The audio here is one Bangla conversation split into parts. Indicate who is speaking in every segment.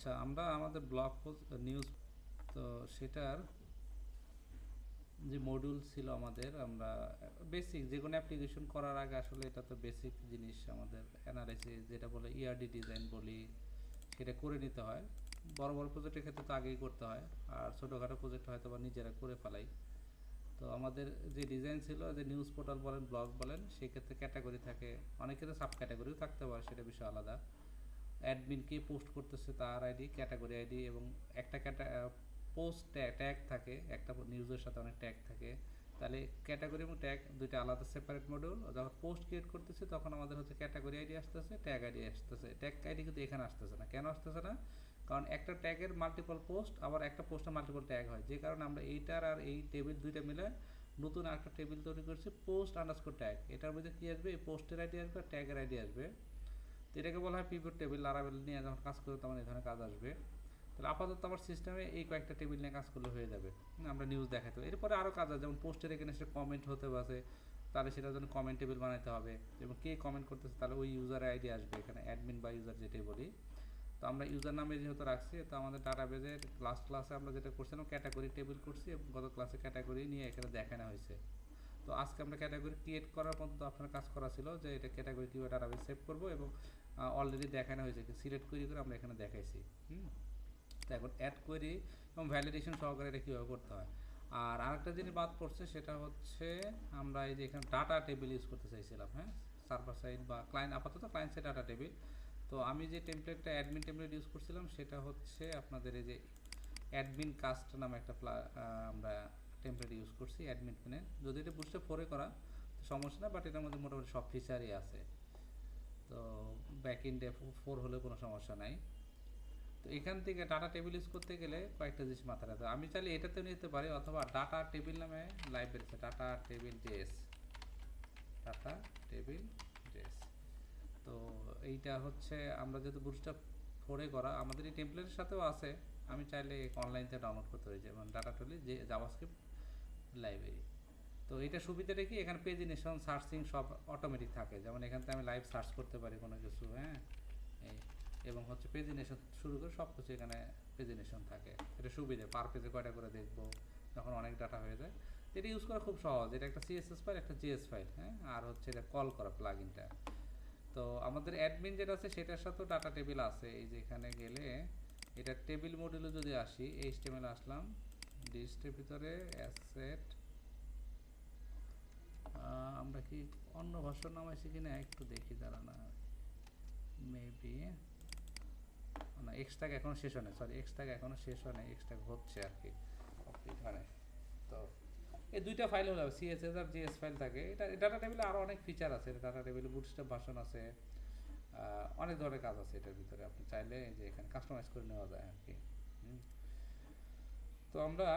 Speaker 1: আচ্ছা, আমরা আমাদের ব্লগ পোস্ট নিউজ, তো সেটার যে মডিউল ছিল আমাদের, আমরা বেসিক যে কোনো অ্যাপ্লিকেশন করার আগে আসলে এটা তো বেসিক জিনিস, আমাদের অ্যানালাইসিস যেটা বলে ইআরডি ডিজাইন বলি, সেটা করে নিতে হয়। বড় বড় প্রজেক্টের ক্ষেত্রে তো আগেই করতে হয়, আর ছোটোখাটো প্রজেক্ট হয়তো বা নিজেরা করে ফেলাই। তো আমাদের যে ডিজাইন ছিল, যে নিউজ পোর্টাল বলেন ব্লগ বলেন, সেক্ষেত্রে ক্যাটাগরি থাকে, অনেক ক্ষেত্রে সাব ক্যাটাগরিও থাকতে পারে, সেটা বিষয় আলাদা। অ্যাডমিন কে পোস্ট করতেছে তার আইডি, ক্যাটাগরি আইডি, এবং একটা পোস্ট ট্যাগ থাকে, একটা নিউজের সাথে অনেক ট্যাগ থাকে। তাহলে ক্যাটাগরি এবং ট্যাগ দুইটা আলাদা সেপারেট মডিউল। যখন পোস্ট ক্রিয়েট করতেছে তখন আমাদের হচ্ছে ক্যাটাগরি আইডি আসতেছে, ট্যাগ আইডি আসতেছে। ট্যাগ আইডি কিন্তু এখানে আসতেছে না। কেন আসতেছে না? কারণ একটা ট্যাগের মাল্টিপল পোস্ট, আবার একটা পোস্টে মাল্টিপল ট্যাগ হয়, যে কারণে আমরা এইটার আর এই টেবিল দুইটা মিলে নতুন একটা টেবিল তৈরি করছি, পোস্ট আন্ডারস্কোর ট্যাগ। এটার মধ্যে কী আসবে? এই পোস্টের আইডি আসবে, ট্যাগের আইডি আসবে। তো এটাকে বলা হয় পিভট টেবিল। লারাবেল নিয়ে যখন কাজ করবে তখন এই ধরনের কাজ আসবে। তাহলে আপাতত আমার সিস্টেমে এই কয়েকটা টেবিল নিয়ে কাজ করলে হয়ে যাবে। আমরা নিউজ দেখাতে হবে। এরপরে আরও কাজ আছে, যেমন পোস্টের এখানে সে কমেন্ট হতে পারে, তাহলে সেটার জন্য কমেন্ট টেবিল বানাতে হবে, এবং কে কমেন্ট করতেছে তাহলে ওই ইউজারের আইডি আসবে এখানে, অ্যাডমিন বা ইউজার যেটাই বলি। তো আমরা ইউজার নামে যেহেতু রাখছি, তো আমাদের ডাটাবেজের লাস্ট ক্লাসে আমরা যেটা করছিলাম ক্যাটাগরি টেবিল করছি, এবং গত ক্লাসে ক্যাটাগরি নিয়ে এখানে দেখানো হয়েছে। তো আজকে আমরা ক্যাটাগরি ক্রিয়েট করার মতো আপনার কাজ করা ছিল, যে এটা ক্যাটাগরি কীভাবে ডাটাবেজ সেভ করবো, এবং অলরেডি দেখানো হয়েছে, সিলেক্ট করে আমরা এখানে দেখাইছি। তো এখন অ্যাড কোয়েরি এবং ভ্যালিডেশন সহকারে এটা কীভাবে করতে হয়। আর আরেকটা জিনিস বাদ পড়ছে, সেটা হচ্ছে আমরা এই যে এখানে ডাটা টেবিল ইউজ করতে চাইছিলাম, হ্যাঁ, সার্ভার সাইড বা ক্লায়েন্ট, আপাতত ক্লায়েন্ট সাইড ডাটা টেবিল। তো আমি যে টেমপ্লেটটা অ্যাডমিন টেমপ্লেট ইউজ করছিলাম, সেটা হচ্ছে আপনাদের এই যে অ্যাডমিন কাস্ট নামে একটা আমরা টেমপ্লেট ইউজ করছি অ্যাডমিন পিনে। যদি এটা বুস্টে 4-এ করা সমস্যা না, বাট এটার মধ্যে মোটামুটি সব ফিচারই আছে। তো ব্যাক ইন্ডে 4 হলেও কোনো সমস্যা নাই। তো এখান থেকে ডাটা টেবিল ইউজ করতে গেলে কয়েকটা জিনিস মাথায় রাখতে হবে। আমি চাইলে এটাতেও নিতে পারি, অথবা ডাটা টেবিল নামে লাইব্রেরি আছে, data table JS, data table JS. তো এইটা হচ্ছে আমরা যেহেতু বুটস্ট্র্যাপ 4-এ করা, আমাদের এই টেমপ্লেটের সাথেও আছে। আমি চাইলে অনলাইন থেকে ডাউনলোড করতে পারি, যেমন ডাটা টেবিল যে জাভাস্ক্রিপ্ট লাইব্রেরি। তো এটা সুবিধাটা কি, এখানে পেজিনেশন সার্চিং সব অটোমেটিক থাকে, যেমন এখান থেকে আমি লাইভ সার্চ করতে পারি কোনো কিছু, হ্যাঁ, এই, এবং হচ্ছে পেজিনেশন শুরু করে সব কিছু এখানে পেজিনেশন থাকে। এটা সুবিধা, পার পেজে কয়টা করে দেখবো যখন অনেক ডাটা হয়ে যায়। এটা ইউজ করা খুব সহজ। এটা একটা সিএসএস ফাইল, একটা জিএস ফাইল, হ্যাঁ, আর হচ্ছে এটা কল করা প্লাগইনটা। তো আমাদের অ্যাডমিন যেটা আছে সেটার সাথেও ডাটা টেবিল আছে। এই যে এখানে গেলে এটা টেবিল মডিউলে যদি আসি, এইচটিএমএল আসলাম, লিস্টের ভিতরে অ্যাসেট, আমরা কি অন্য ভাষার নামাইছি কিনা একটু দেখি, দাঁড়া না, মেবি না, এক্সট্রাক এখনও শেষ হয় না, সরি, এক্সট্রাক এখনও শেষ হয় না, এক্সট্রাক হচ্ছে আর কি মানে। তো এই দুইটা ফাইল হলো সিএসএস আর জিএস ফাইল থাকে। এটা ডাটা টেবিলে আরও অনেক ফিচার আছে, ডাটা টেবিলে বুটস্ট্র্যাপ ভার্সন আছে, অনেক ধরনের কাজ আছে এটার ভিতরে, আপনি চাইলে যে এখানে কাস্টমাইজ করে নেওয়া যায় আর কি। তো আমরা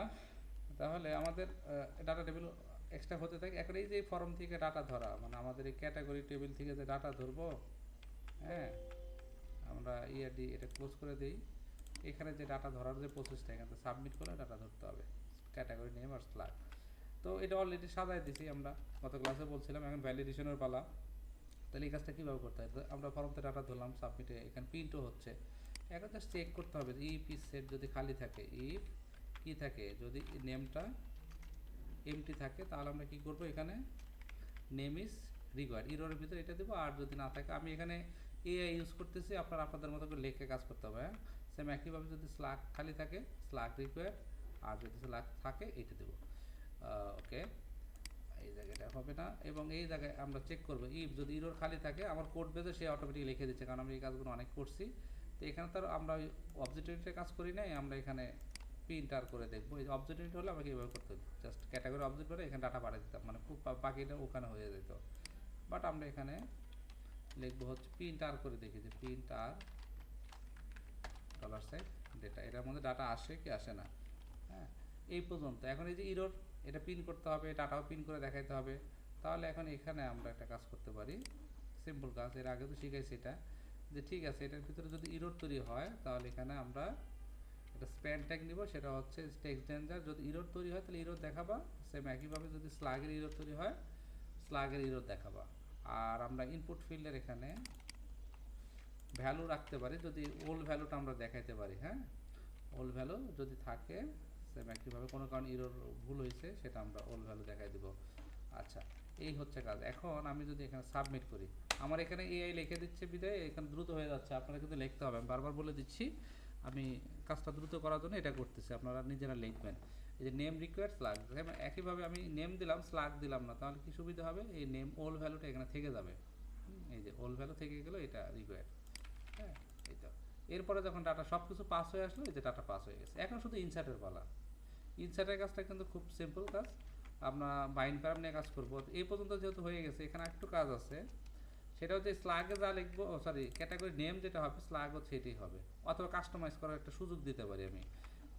Speaker 1: তাহলে আমাদের ডাটা টেবিল এক্সট্রা হতে থাকে। এখন এই যে ফর্ম থেকে ডাটা ধরা, মানে আমাদের এই ক্যাটাগরি টেবিল থেকে যে ডাটা ধরবো, হ্যাঁ, আমরা ইআরডি এটা ক্লোজ করে দিই। এখানে যে ডাটা ধরার যে প্রসেসটা, এখানে সাবমিট করে ডাটা ধরতে হবে, ক্যাটাগরি নেম আর স্ল্যাগ। তো এটা অলরেডি সাজাই দিছি আমরা, গত ক্লাসে বলছিলাম। এখন ভ্যালিডেশনের পালা। তাহলে এই কাজটা কীভাবে করতে হয়? আমরা ফর্মতে ডাটা ধরলাম, সাবমিটে এখানে প্রিন্টও হচ্ছে। এখন জাস্ট চেক করতে হবে ইফ ইজ সেট যদি খালি থাকে, ইফ কী থাকে, যদি নেমটা এমটি থাকে, তাহলে আমরা কী করবো, এখানে নেম ইজ রিকোয়ার্ড, ইরোরের ভিতরে এটা দেবো। আর যদি না থাকে, আমি এখানে এআই ইউজ করতেছি, আপনাদের মতো করে লেখে কাজ করতে হবে, হ্যাঁ। সেম একইভাবে যদি স্ল্যাগ খালি থাকে, স্ল্যাগ রিকোয়ার্ড, আর যদি স্ল্যাগ থাকে এইটা দেবো। ওকে, এই জায়গাটা হবে না, এবং এই জায়গায় আমরা চেক করবো ইফ যদি ইরোর খালি থাকে, আমার কোড বেজে সে অটোমেটিক লিখে দিচ্ছে, কারণ আমি এই কাজগুলো অনেক করছি। তো এখানে তার আমরা অবজেক্টিভে কাজ করি নাই, আমরা এখানে প্রিন্টার করে দেখবো। এই অবজেক্টিভ হলে আমাকে এইভাবে করতে হতো, জাস্ট ক্যাটাগরি অবজেক্ট করে এখানে ডাটা পাঠিয়ে দিতাম, মানে খুব বাকিটা ওখানে হয়ে যেত। বাট আমরা এখানে লিখবো হচ্ছে প্রিন্টার করে দেখি, যে প্রিন্টার $সাইন ডেটা, এটার মধ্যে ডাটা আসে কি আসে না, হ্যাঁ, এই পর্যন্ত। এখন এই যে ইরোর, এটা পিন করতে হবে, ডাটাও পিন করে দেখাইতে হবে। তাহলে এখন এখানে আমরা একটা কাজ করতে পারি, সিম্পল কাজ, এর আগে তো শিখাইছি এটা, যে ঠিক আছে এটার ভিতরে যদি ইরোর তৈরি হয়, তাহলে এখানে আমরা একটা স্প্যান ট্যাগ নিব, সেটা হচ্ছে টেক্সট ডেঞ্জার। যদি ইরোর তৈরি হয় তাহলে ইরোর দেখাবা, সেম একইভাবে যদি স্ল্যাগের ইরোর তৈরি হয়, স্ল্যাগের ইরোর দেখাবা। আর আমরা ইনপুট ফিল্ডের এখানে ভ্যালু রাখতে পারি, যদি ওল্ড ভ্যালুটা আমরা দেখাইতে পারি, হ্যাঁ ওল্ড ভ্যালু যদি থাকে সেম একইভাবে কোনো কারণ ইরর ভুল হয়েছে সেটা আমরা ওল্ড ভ্যালু দেখাই দেবো। আচ্ছা, এই হচ্ছে কাজ। এখন আমি যদি এখানে সাবমিট করি, আমার এখানে এআই লিখে দিচ্ছে বিদায় এখানে দ্রুত হয়ে যাচ্ছে, আপনারা কিন্তু লিখতে হবে, আমি বারবার বলে দিচ্ছি, আমি কাজটা দ্রুত করার জন্য এটা করতেছি, আপনারা নিজেরা লিখবেন। এই যে নেম রিকোয়ার্ড স্লাগ, একইভাবে আমি নেম দিলাম স্লাগ দিলাম না, তাহলে কি সুবিধা হবে, এই নেম ওল্ড ভ্যালুটা এখানে থেকে যাবে। এই যে ওল্ড ভ্যালু থেকে গেলো, এটা রিকোয়ার্ড, হ্যাঁ এই তো। এরপরে যখন ডাটা সব কিছু পাস হয়ে আসলো, এই যে ডাটা পাস হয়ে গেছে, এখন শুধু ইনসার্টের পালা। ইনসার্টের কাজটা কিন্তু খুব সিম্পল কাজ, আমরা বাইন্ড প্যারাম নিয়ে কাজ করবো। এই পর্যন্ত যেহেতু হয়ে গেছে, এখানে একটু কাজ আছে, সেটা হচ্ছে স্লাগে যা লিখবো, সরি ক্যাটাগরি নেম যেটা হবে স্লাগ হচ্ছে এটাই হবে, অথবা কাস্টমাইজ করার একটা সুযোগ দিতে পারি আমি।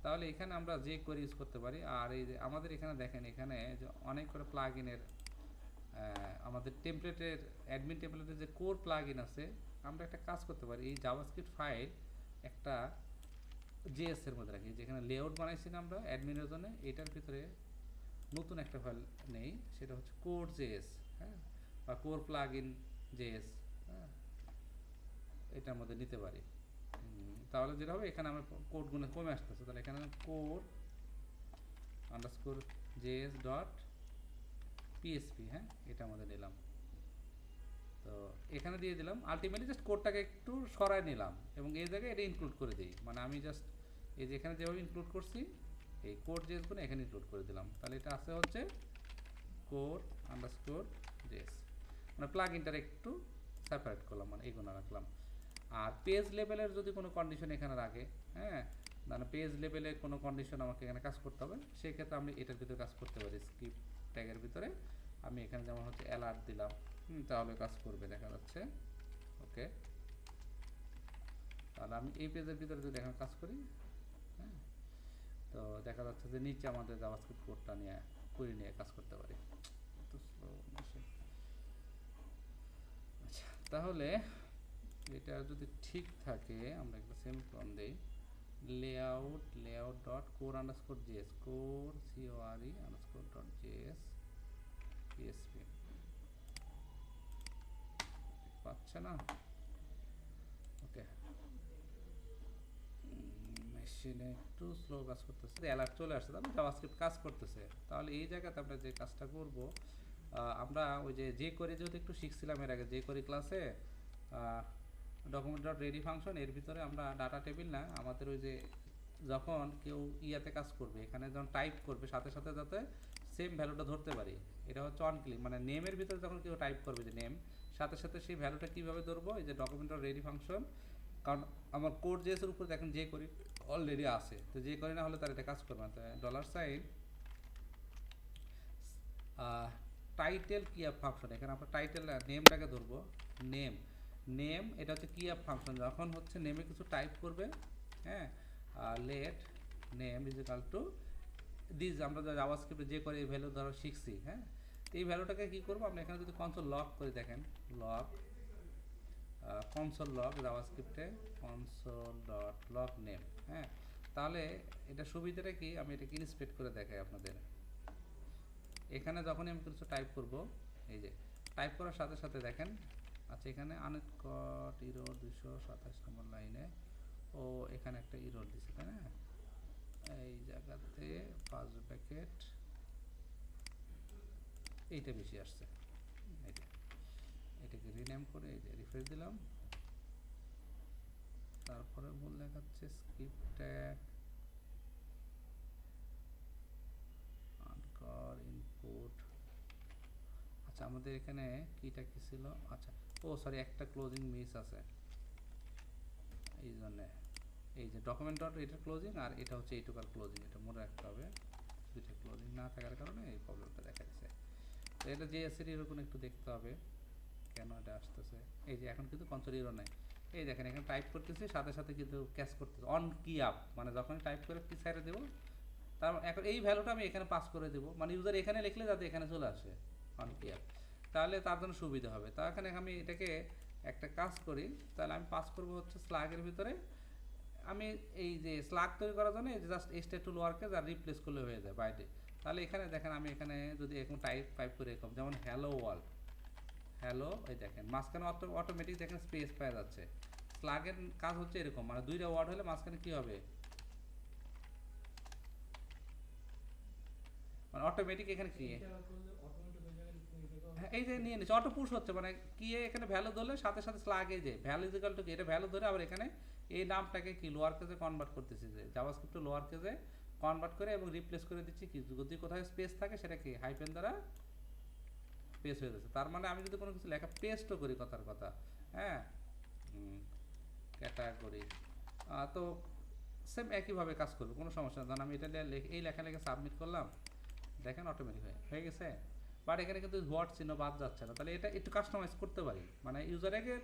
Speaker 1: তাহলে এখানে আমরা যে কোয়েরি ইউজ করতে পারি। আর এই যে আমাদের এখানে দেখেন, এখানে যে অনেক করে প্লাগ ইনের, আমাদের টেমপ্লেটের অ্যাডমিন টেমপ্লেটের যে কোর প্লাগ ইন আছে, আমরা একটা কাজ করতে পারি, এই জাভাস্ক্রিপ্ট ফাইল একটা জেএস এর মধ্যে রাখি, যেখানে লেআউট বানাইছি না আমরা অ্যাডমিনের জন্য, এটার ভিতরে নতুন একটা ফাইল নেই, সেটা হচ্ছে কোর জেএস, হ্যাঁ বা কোর প্লাগ ইন জেএস, হ্যাঁ এটার মধ্যে নিতে পারি। তাহলে যেটা হবে, এখানে আমার কোডগুলো কমে আসতেছে, তাহলে এখানে core underscore JS dot PSP, হ্যাঁ এটা আমাদের নিলাম, তো এখানে দিয়ে দিলাম। আলটিমেটলি জাস্ট কোডটাকে একটু সরাই নিলাম এবং এই জায়গায় এটা ইনক্লুড করে দিই, মানে আমি জাস্ট এই যে এখানে যেভাবে ইনক্লুড করছি, এই কোড জেএসগুলো এখানে ইনক্লুড করে দিলাম, তাহলে এটা আছে হচ্ছে কোর আন্ডারস্কোর জেএস, মানে প্লাগ ইনটার একটু সেপারেট করলাম, মানে এইগুলো রাখলাম। আর পেজ লেভেলের যদি কোনো কন্ডিশন এখানে রাখে, হ্যাঁ মানে পেজ লেভেলের কোনো কন্ডিশন আমাকে এখানে কাজ করতে হবে, সেক্ষেত্রে আমি এটার ভিতরে কাজ করতে পারি, স্ক্রিপ্ট ট্যাগের ভিতরে আমি এখানে যেমন হচ্ছে অ্যালার্ট দিলাম, তাহলে কাজ করবে, দেখা যাচ্ছে। ওকে, তাহলে আমি এই পেজের ভিতরে যদি এখানে কাজ করি, হ্যাঁ তো দেখা যাচ্ছে যে নিচে আমাদের জাভাস্ক্রিপ্ট কোডটা নিয়ে কুইরি নিয়ে কাজ করতে পারি। তো স্লো মেশিন। আচ্ছা, তাহলে এটা যদি ঠিক থাকে, আমরা একটা সেমিকোলন দেই, layout dot core underscore JS, core CORE underscore dot JS PHP, পাচ্ছে না। ওকে, মেশিনে একটু স্লো কাজ করতেছে, অ্যালার্ট চলে আসছে, তাহলে জাভাস্ক্রিপ্ট কাজ করতেছে। তাহলে এই জায়গাতে আমরা যে কাজটা করব, আমরা ওই যে কোয়েরি যেহেতু একটু শিখছিলাম এর আগে, যে কোয়েরি ক্লাসে ডকুমেন্ট ডট রেডি ফাংশন, এর ভিতরে আমরা ডাটা টেবিল না, আমাদের ওই যে যখন কেউ ইয়াতে কাজ করবে, এখানে যখন টাইপ করবে সাথে সাথে যাতে সেম ভ্যালুটা ধরতে পারি, এটা হচ্ছে অন ক্লিক, মানে নেমের ভিতরে যখন কেউ টাইপ করবে যে নেম, সাথে সাথে সেই ভ্যালুটা কীভাবে ধরবো, এই যে ডকুমেন্ট ডট রেডি ফাংশন, কারণ আমার কোড জেএসের উপর দেখেন যে করি অলরেডি আছে, তো যে করি না হলে তার এটা কাজ করবে না, ডলার সাইন টাইটেল কি অ্যাপ ফাংশন, এখানে আমরা টাইটেল নেমটাকে ধরবো, নেম নেম এটা হচ্ছে কি অ্যাপ ফাংশন, যখন হচ্ছে নেমে কিছু টাইপ করবে, হ্যাঁ let name is equal to this, আমরা জাভাস্ক্রিপ্টে যে করে এই ভ্যালু ধরো শিখছি, হ্যাঁ তো এই ভ্যালুটাকে কী করবো, আমরা এখানে যদি কনসোল লগ করে দেখেন, লগ কনসোল লগ জাভাস্ক্রিপ্টে কনসোল ডট লগ নেম, হ্যাঁ তাহলে এটা সুবিধাটা কি, আমি এটাকে ইনস্পেক্ট করে দেখাই আপনাদের। এখানে যখনই আমি কিছু টাইপ করব, এই যে টাইপ করার সাথে সাথে দেখেন, আচ্ছা এখানে আনকট ইরোর 227 নম্বর লাইনে, ও এখানে একটা ইরোর দিছে, তাই না, এই জায়গাতে 5 ব্র্যাকেট এইটা বেশি আসছে, এটাকে রিনেম করে এই যে রিফ্রেশ দিলাম, তারপরে ভুল দেখাচ্ছে স্ক্রিপ্ট ট্যাগ আনকর ইনপুট। আচ্ছা আমাদের এখানে কিটা কি ছিল, আচ্ছা ও সরি একটা ক্লোজিং মিস আছে, এই জন্যে এই যে ডকুমেন্ট ডট এটা ক্লোজিং আর এটা হচ্ছে এইটুকার ক্লোজিং, এটা মনে রাখতে হবে, দুইটা ক্লোজিং না থাকার কারণে এই প্রবলেমটা দেখা দিচ্ছে। তো এটা জেএসের এরকম একটু দেখতে হবে কেন এটা আসতেছে, এই যে এখন কিন্তু কনসোল ইরো নাই, এই দেখেন এখানে টাইপ করতেছি সাথে সাথে কিন্তু ক্যাচ করতেছে অন কি আপ, মানে যখন টাইপ করে কি সাইডে দেবো, তার এখন এই ভ্যালুটা আমি এখানে পাস করে দেবো, মানে ইউজার এখানে লিখলে যাতে এখানে চলে আসে অন কি আপ, তাহলে তার জন্য সুবিধা হবে। তা এখানে আমি এটাকে একটা কাজ করি, তাহলে আমি পাস করবো হচ্ছে স্লাগের ভিতরে, আমি এই যে স্লাগ তৈরি করার জন্য এই যে জাস্ট স্টেট টুল ওয়ার্কে যা রিপ্লেস করলে হয়ে যায় বাইরে। তাহলে এখানে দেখেন আমি এখানে যদি এখন টাইপ করে এরকম যেমন হ্যালো ওয়ার্ল্ড, হ্যালো এই দেখেন মাঝখানে অটোমেটিক দেখেন স্পেস পাওয়া যাচ্ছে, স্লাগের কাজ হচ্ছে এরকম, মানে দুইটা ওয়ার্ড হলে মাঝখানে কি হবে, মানে অটোমেটিক এখানে কি হ্যাঁ এই যে নিয়ে নিচ্ছে অটো পুশ হচ্ছে, মানে কি এখানে ভ্যালু ধরলে সাথে সাথে স্লাগ এই যে ভ্যালু ইজিক্যাল টু কি, এটা ভ্যালু ধরে আবার এখানে এই নামটাকে কি লোয়ার কেসে কনভার্ট করতেছি, যে জাভাস্ক্রিপ্ট লোয়ার কেসে কনভার্ট করে এবং রিপ্লেস করে দিচ্ছি কি, যদি কোথায় স্পেস থাকে সেটা কি হাইফেন দ্বারা পেস্ট হয়ে যাচ্ছে। তার মানে আমি যদি কোনো কিছু লেখা পেস্টও করি কথার কথা, হ্যাঁ ক্যাটাগরি, তো সেম একইভাবে কাজ করবে, কোনো সমস্যা না। ধরুন আমি এটা এই লেখা লেখা সাবমিট করলাম, দেখেন অটোমেটিক হয়ে গেছে। বাট এখানে কিন্তু হোয়াট চিহ্ন বাদ যাচ্ছে না, তাহলে এটা একটু কাস্টমাইজ করতে পারি, মানে ইউজারকে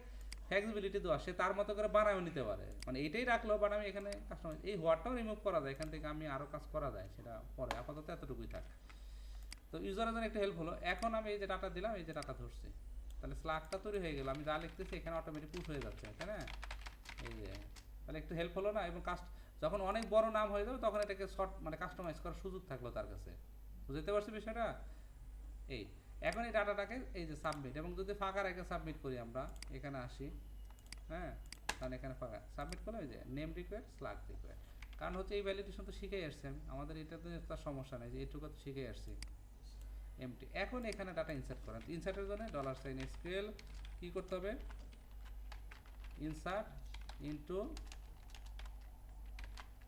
Speaker 1: ফ্লেক্সিবিলিটি দেওয়া, সে তার মতো করে বানায়ও নিতে পারে, মানে এটাই রাখলো বাট আমি এখানে কাস্টমাইজ, এই হোয়াটটাও রিমুভ করা যায় এখান থেকে, আমি আরও কাজ করা যায় সেটা পরে, আপাতত এতটুকুই থাক। তো ইউজারের জন্য একটা হেল্প হলো। এখন আমি এই যে ডাটা দিলাম, এই যে ডাটা ধরছি, তাহলে স্লাগটা তৈরি হয়ে গেল, আমি যা লিখতেছি এখানে অটোমেটিক পুশ হয়ে যাচ্ছে, তাই না? এই যে তাহলে একটু হেল্প হলো না, এবং যখন অনেক বড় নাম হয়ে যাবে তখন এটাকে শর্ট মানে কাস্টমাইজ করার সুযোগ থাকলো তার কাছে, বুঝতে পারছি বিষয়টা? এই এখন এই ডাটাটাকে এই যে সাবমিট, এবং যদি ফাঁকা রেখে সাবমিট করি, আমরা এখানে আসি, হ্যাঁ কারণ এখানে ফাঁকা সাবমিট করলে ওই যে নেম রিকোয়ার্ড স্লাগ রিকোয়ার্ড, কারণ হচ্ছে এই ভ্যালিডেশন তো শিখেই আসছি আমি, আমাদের এটাতে তার সমস্যা নেই, যে এটুকু তো শিখেই আসছি এমটি। এখন এখানে ডাটা ইনসার্ট করেন, ইনসার্টের জন্য $SQL কী করতে হবে, ইনসার্ট ইনটু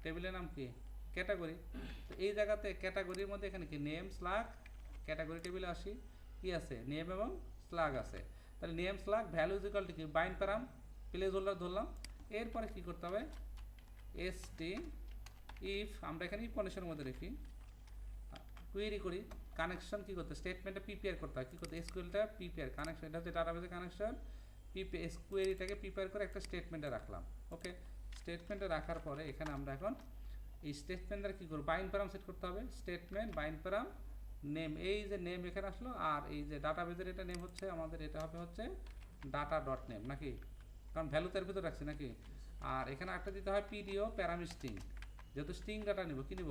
Speaker 1: টেবিলের নাম কি ক্যাটাগরি, তো এই জায়গাতে ক্যাটাগরির মধ্যে এখানে কি নেম স্লাগ, ক্যাটাগরি টেবিলে আসি, কি আছে নেম এবং স্লাগ আছে, তাহলে name slug value equal to কি বাইন্ড প্যারাম প্লেস হোল্ডার ধরলাম, এরপরে কি করতে হবে st ইফ, আমরা এখানে ইফ কন্ডিশনের মধ্যে রেখি, কুয়েরি করি, কানেকশন কি করতে স্টেটমেন্টটা প্রিপেয়ার করতে হয়, কী করতে এসকিউএলটা প্রিপেয়ার কানেকশন, এটা হচ্ছে ডাটাবেসের কানেকশন, কুয়েরিটাকে প্রিপেয়ার করে একটা স্টেটমেন্টে রাখলাম, ওকে স্টেটমেন্টে রাখার পরে এখানে আমরা এখন এই স্টেটমেন্টটা কী করবো বাইন্ড প্যারাম সেট করতে হবে, স্টেটমেন্ট বাইন্ড প্যারাম নেম, এই যে নেম এখানে আসলো, আর এই যে ডাটাবেসের এটা নেম হচ্ছে আমাদের, এটা হবে হচ্ছে ডাটা ডট নেম নাকি, কারণ ভ্যালু তার ভিতর রাখছি নাকি, আর এখানে একটা দিতে হয় পিডিও প্যারাম স্ট্রিং, যেহেতু স্ট্রিং ডাটা নিব কি নিব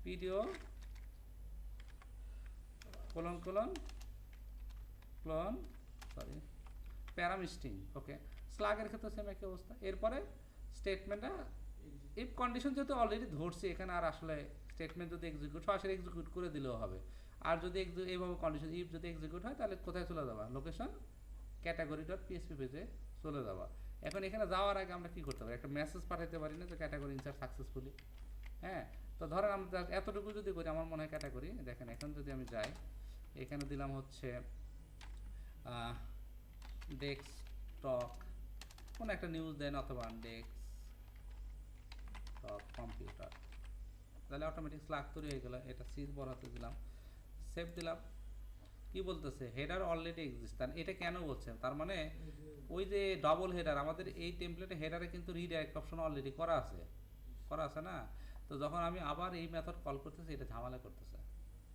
Speaker 1: PDO colon colon clone sorry param string, okay স্লাগের ক্ষেত্রে সেম একই অবস্থা। এরপরে স্টেটমেন্টটা ইফ কন্ডিশন যেহেতু অলরেডি ধরছি এখানে, আর আসলে স্টেটমেন্ট যদি এক্সিকিউট সরাসরি এক্সিকিউট করে দিলেও হবে, আর যদি এইভাবে কন্ডিশন ইফ যদি এক্সিকিউট হয় তাহলে কোথায় চলে যাবা লোকেশন ক্যাটাগরি ডট পিএসপি পেজে চলে যাবা। এখন এখানে যাওয়ার আগে আমরা কী করতে পারি, একটা মেসেজ পাঠাতে পারি না যে ক্যাটাগরি ইনসার্ট সাকসেসফুলি, হ্যাঁ তো ধরেন আমরা এতটুকু যদি করি, আমার মনে হয় ক্যাটাগরি, দেখেন এখন যদি আমি যাই এখানে দিলাম হচ্ছে ডেস্কটপ কোনো একটা নিউজ দেন, অথবা ডেস্কটপ কম্পিউটার, তাহলে অটোমেটিক স্লাগ তৈরি হয়ে গেল, এটা সিজ বড়াতে দিলাম, সেভ দিলাম, কি বলতেছে হেডার অলরেডি এক্সিস্ট, এটা কেন বলছে, তার মানে ওই যে ডবল হেডার আমাদের এই টেমপ্লেটে হেডারে কিন্তু রিডাইরেক্ট অপশন অলরেডি করা আছে না, তো যখন আমি আবার এই মেথড কল করতেছি এটা ঝামেলা করতেছে,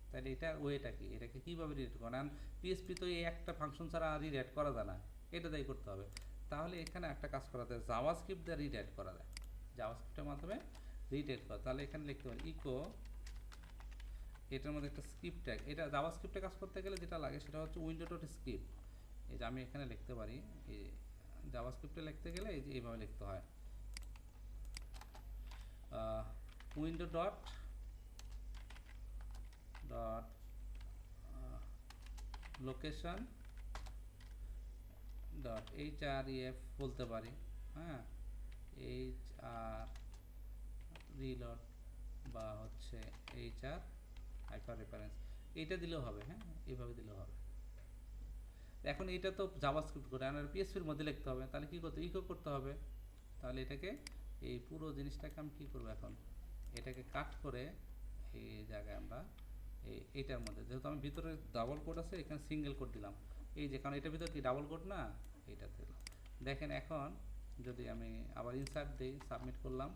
Speaker 1: তাহলে এটা ওয়েটা কি, এটাকে কীভাবে রিডাইরেক্ট করেন, কারণ পিএসপি তো এই একটা ফাংশন ছাড়া রিডাইরেক্ট করা যায় না, এটা দিয়ে করতে হবে, তাহলে এখানে একটা কাজ করা যায় জাভাস্ক্রিপ্ট দিয়ে রিডাইরেক্ট করা যায়, জাভাস্ক্রিপ্টের মাধ্যমে রিডাইরেক্ট করা, তাহলে এখানে লিখতে পারি ইকো, এটার মধ্যে একটা স্ক্রিপ্ট ট্যাগ, এটা জাভাস্ক্রিপ্টে কাজ করতে গেলে যেটা লাগে সেটা হচ্ছে উইন্ডো ডট স্ক্রিপ্ট, এই যে আমি এখানে লিখতে পারি, এই জাভাস্ক্রিপ্টে লিখতে গেলে এই যে এইভাবে লিখতে হয় window dot dot location dot href বলতে পারি, হ্যাঁ hr রিলোড বা হচ্ছে hr হাইপার রেফারেন্স, এইটা দিলেও হবে, হ্যাঁ এইভাবে দিলেও হবে। এখন এটা তো জাভাস্ক্রিপ্ট করে আর পিএসপির মধ্যে লিখতে হবে, তাহলে কী করতে ইকো করতে হবে, তাহলে এটাকে এই পুরো জিনিসটাকে আমি কী করবো এখন এটাকে কাট করে এই জায়গায় আমরা এইটার মধ্যে, যেহেতু আমি ভিতরে ডাবল কোড আছে এখানে সিঙ্গেল কোড দিলাম, এই যে কারণ এটার ভিতরে কি ডাবল কোড না, এইটাতে দিলাম। দেখেন এখন যদি আমি আবার ইনসার্ট দিই, সাবমিট করলাম,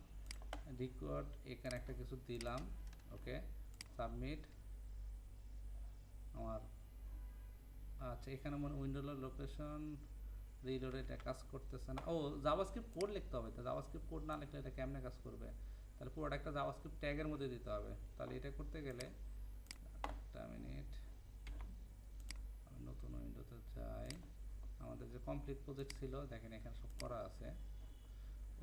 Speaker 1: রিকোয়ার্ড এখানে একটা কিছু দিলাম, ওকে সাবমিট, আমার আচ্ছা এখানে মনে উইন্ডোর লোকেশন রিলোড, এটা কাজ করতেছে না, ও জাভাস্ক্রিপ্ট কোড লিখতে হবে, তো জাভাস্ক্রিপ্ট কোড না লিখলে এটা কেমনে কাজ করবে, তাহলে পুরোটা একটা জাভাস্ক্রিপ্ট ট্যাগের মধ্যে দিতে হবে, তাহলে এটা করতে গেলে একটা মিনিট আমি নতুন উইন্ডোতে যাই, আমাদের যে কমপ্লিট প্রজেক্ট ছিল দেখেন এখানে সব করা আছে,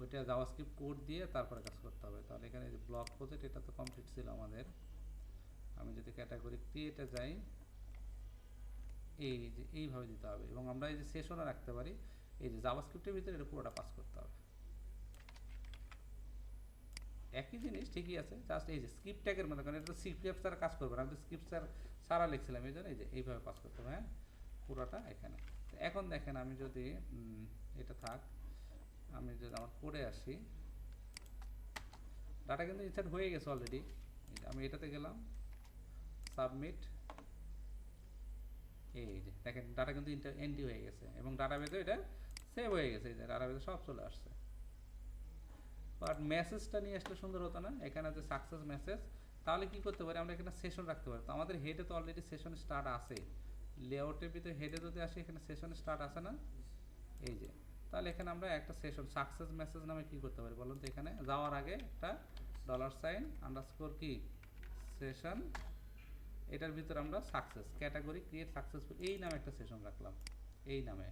Speaker 1: ওইটা জাভাস্ক্রিপ্ট কোড দিয়ে তারপরে কাজ করতে হবে। তাহলে এখানে যে ব্লক প্রজেক্ট এটা তো কমপ্লিট ছিল আমাদের। আমি যদি ক্যাটাগরি ক্রিয়েটে যাই, এই যে এইভাবে দিতে হবে, এবং আমরা এই যে সেশনও রাখতে পারি। এই যে জাভাস্ক্রিপ্টের ভিতরে এটা পুরোটা পাস করতে হবে। একই জিনিস ঠিকই আছে, জাস্ট এই যে স্ক্রিপ্ট ট্যাগের মধ্যে, কারণ এটা তো স্ক্রিপ্ট ছাড়া কাজ করবে না, আমি তো স্ক্রিপ্ট ছাড়া লিখছিলাম, এই জন্য এই যে এইভাবে পাস করতে হবে। হ্যাঁ, পুরোটা এখানে। এখন দেখেন আমি যদি এটা থাক, আমি যদি আমার কোডে আসি, ডাটা কিন্তু ইনসার্ট হয়ে গেছে অলরেডি। আমি এটাতে গেলাম, সাবমিট, এই যে দেখেন ডাটা কিন্তু এন্ট্রি হয়ে গেছে, এবং ডাটাবেজে এটা সেভ হয়ে গেছে, এই যে ডাটাবেজে সব চলে আসছে। বাট মেসেজটা নিয়ে আসলে সুন্দর হতো না, এখানে যে সাকসেস মেসেজ। তাহলে কি করতে পারি আমরা, এখানে সেশন রাখতে পারি। তো আমাদের হেডে তো অলরেডি সেশন স্টার্ট আছে, লেআউটের ভিতরে হেডে যদি আসে, এখানে সেশন স্টার্ট আছে না, এই যে। তাহলে এখানে আমরা একটা সেশন সাকসেস মেসেজ নামে কি করতে পারি বলুন তো, এখানে যাওয়ার আগে একটা $_ কি সেশন, এটার ভিতরে আমরা সাকসেস ক্যাটাগরি ক্রিয়েট সাকসেসফুল এই নামে একটা সেশন রাখলাম, এই নামে।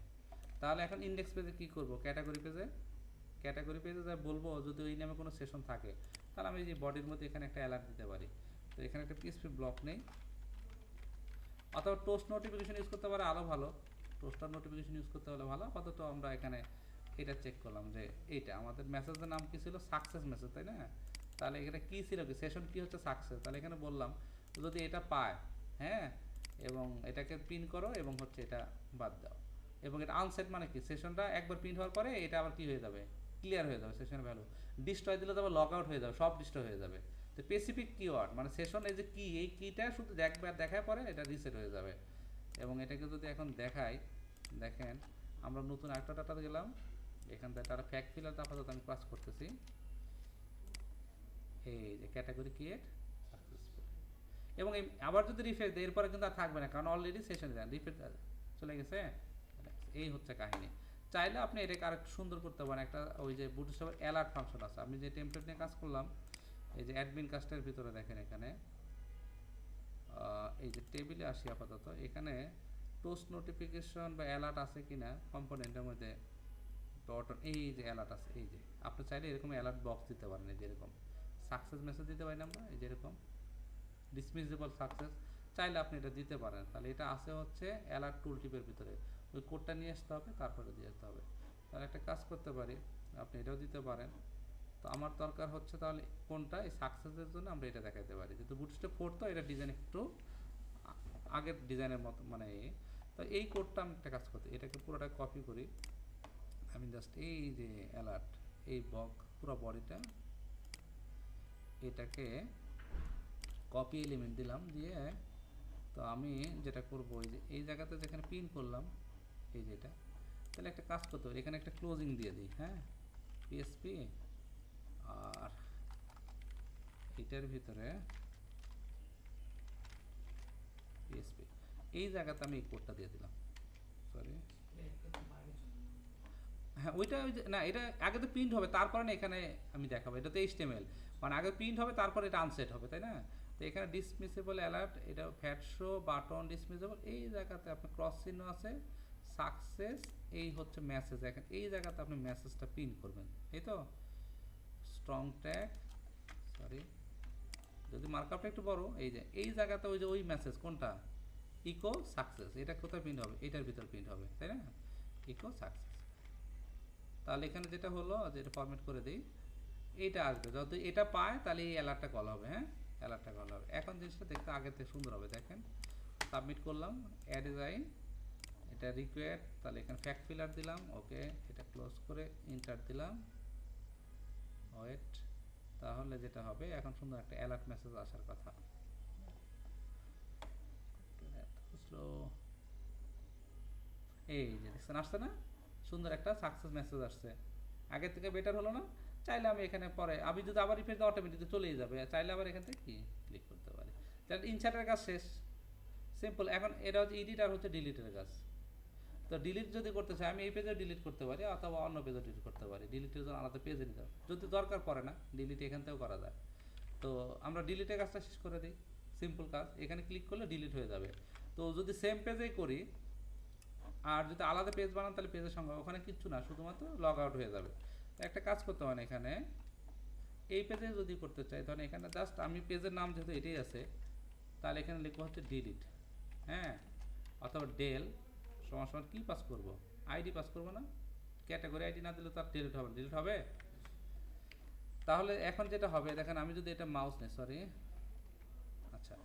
Speaker 1: তাহলে এখন ইন্ডেক্স পেজে কি করব, ক্যাটাগরি পেজে যা বলবো, যদি ওই নামে কোনো সেশন থাকে, তাহলে আমি যে বডির মধ্যে এখানে একটা অ্যালার্ট দিতে পারি। তো এখানে একটা পিএসপি ব্লক নেই, অথবা টোস্ট নোটিফিকেশন ইউজ করতে পারে, আরও ভালো। টোস্টার নোটিফিকেশন ইউজ করতে হলে ভালো। আপাতত আমরা এখানে এটা চেক করলাম যে এইটা আমাদের মেসেজের নাম কি ছিল, সাকসেস মেসেজ, তাই না? তাহলে এখানে কি ছিল, কি সেশন কি হচ্ছে, সাকসেস। তাহলে এখানে বললাম যদি এটা পায়, হ্যাঁ, এবং এটাকে পিন করো, এবং হচ্ছে এটা বাদ দাও। এবং এটা আনসেট মানে কি, সেশনটা একবার প্রিন্ট হওয়ার পরে এটা আবার কি হয়ে যাবে, ক্লিয়ার হয়ে যাবে সেশনের ভ্যালু। ডিস্ট্রয় দিলে তো আবার লগ আউট হয়ে যাবে, সব ডিস্ট্রয় হয়ে যাবে। তো স্পেসিফিক কিওয়ার্ড মানে সেশন, এই যে কি, এই কিটা শুধু একবার দেখার পরে এটা রিসেট হয়ে যাবে। এবং এটাকে যদি এখন দেখাই, দেখেন আমরা নতুন আরেকটা ডাটাতে গেলাম, এখান থেকে একটা ফ্যাক্ট ফিলার আপাতত আমি পাস করতেছি, এই যে ক্যাটাগরি ক্রিয়েট সাকসেসফুল। এবং আবার যদি রিফ্রেশ দেয়, এরপরে কিন্তু আর থাকবে না, কারণ অলরেডি সেশনে যান রিফ্রেশ চলে গেছে। এই হচ্ছে কাহিনী। চাইলে আপনি এটাকে আর সুন্দর করতে পারেন, একটা ওই যে বুটস্ট্র্যাপের অ্যালার্ট ফাংশন আছে, আমি যে টেমপ্লেট নিয়ে কাজ করলাম, এই যে অ্যাডমিন কাস্টের ভিতরে দেখেন এখানে এই যে টেবিলে আসি আপাতত, এখানে টোস্ট নোটিফিকেশন বা অ্যালার্ট আছে কিনা কম্পোনেন্টের মধ্যে ডট, এই যে অ্যালার্ট আছে, এই যে আপনি চাইলে এরকম অ্যালার্ট বক্স দিতে পারেন, এই যে এরকম সাকসেস মেসেজ দিতে পারি না আমরা, এই যে এরকম ডিসমিসেবল সাকসেস, চাইলে আপনি এটা দিতে পারেন। তাহলে এটা আছে হচ্ছে অ্যালার্ট টুল টিপের ভিতরে, ওই কোডটা নিয়ে আসতে হবে, তারপরে দিয়ে আসতে হবে। তাহলে একটা কাজ করতে পারি, আপনি এটাও দিতে পারেন। তো আমার দরকার হচ্ছে তাহলে কোনটা, এই সাকসেসের জন্য আমরা এটা দেখাতে পারি, যেহেতু বুটস্ট্র্যাপ 4 তো এটা ডিজাইন একটু আগের ডিজাইনের মতো, মানে তো এই কোডটা আমি একটা কাজ করতে, এটাকে পুরোটা কপি করি, আমি জাস্ট এই যে অ্যালার্ট, এই পুরো বডিটা, এটাকে কপি এলিমেন্ট দিলাম, দিয়ে তো আমি যেটা করবো, এই যে এই জায়গাতে যেখানে পিন করলাম, এই যেটা, তাহলে একটা কাজ করতে পারি, এখানে একটা ক্লোজিং দিয়ে দিই, হ্যাঁ, পিএসপি, আর এটার ভিতরে পিএসপি, এই জায়গাতে আমি এই কোডটা দিয়ে দিলাম, সরি, হ্যাঁ ওইটা ওই যে না, এটা আগে তো প্রিন্ট হবে, তারপরে না এখানে আমি দেখাবো, এটা তো এইচটিএমএল, মানে আগে প্রিন্ট হবে, তারপরে এটা আনসেট হবে, তাই না? তো এখানে ডিসমিসেবল অ্যালার্ট, এটা ফ্যাট শো বাটন ডিসমিসেবল, এই জায়গাতে আপনার ক্রস চিহ্ন আছে, সাকসেস, এই হচ্ছে মেসেজ, দেখেন এই জায়গাতে আপনি মেসেজটা প্রিন্ট করবেন, এই তো স্ট্রং ট্যাগ, সরি যদি মার্কআপটা একটু বড়, এই যে এই জায়গাতে ওই যে ওই মেসেজ কোনটা, ইকো সাকসেস, এটা কোথায় প্রিন্ট হবে, এটার ভিতর প্রিন্ট হবে, তাই না, ইকো সাকসেস। তাহলে এখানে যেটা হলো, যেটা ফরম্যাট করে দিই, এইটা আসবে, যত এটা পায় তাহলে এই অ্যালার্টটা কল হবে, হ্যাঁ, অ্যালার্টটা কল হবে। এখন জিনিসটা দেখতে আগের থেকে সুন্দর হবে, দেখেন সাবমিট করলাম, অ্যাড ডিজাইন, এটা রিকোয়ার্ড, তাহলে এখানে ফ্যাক্ট ফিলার দিলাম, ওকে, এটা ক্লোজ করে ইন্টার দিলাম, ওয়েট, তাহলে যেটা হবে এখন সুন্দর একটা অ্যালার্ট মেসেজ আসার কথা, স্লো, এই যে দেখছেন আসছে না, সুন্দর একটা সাকসেস মেসেজ আসছে, আগের থেকে বেটার হলো না? চাইলে আমি এখানে পরে আমি যদি আবার রিফ্রেশ দিই, অটোমেটিক চলেই যাবে, চাইলে আবার এখান থেকে কি ক্লিক করতে পারি। তাহলে ইনসার্টের কাজ শেষ, সিম্পল। এখন এটা হচ্ছে এডিট আর হচ্ছে ডিলিটের কাজ। তো ডিলিট যদি করতে চাই, আমি এই পেজে ডিলিট করতে পারি, অথবা অন্য পেজে ডিলিট করতে পারি, ডিলিটের জন্য আলাদা পেজে নিতে হবে, যদি দরকার পড়ে না ডিলিট এখান থেকেও করা যায়। তো আমরা ডিলিটের কাজটা শেষ করে দিই, সিম্পল কাজ, এখানে ক্লিক করলে ডিলিট হয়ে যাবে। তো যদি সেম পেজেই করি, আর যদি আলাদা পেজ বানান, তাহলে পেজের সঙ্গে ওখানে কিচ্ছু না, শুধুমাত্র লগ আউট হয়ে যাবে। একটা কাজ করতে হয় না এখানে, এই পেজে যদি করতে চাই ধরেন এখানে জাস্ট আমি পেজের নাম যেহেতু এটাই আছে, তাহলে এখানে লিখবো হচ্ছে ডিলিট, হ্যাঁ, অথবা ডেল সমান সমান কী পাস করবো, আইডি পাস করবো না, ক্যাটাগরি আইডি না দিলে তো আর ডিলিট হবে, ডিলিট হবে। তাহলে এখন যেটা হবে দেখেন, আমি যদি এটা মাউস নেই, সরি, আচ্ছা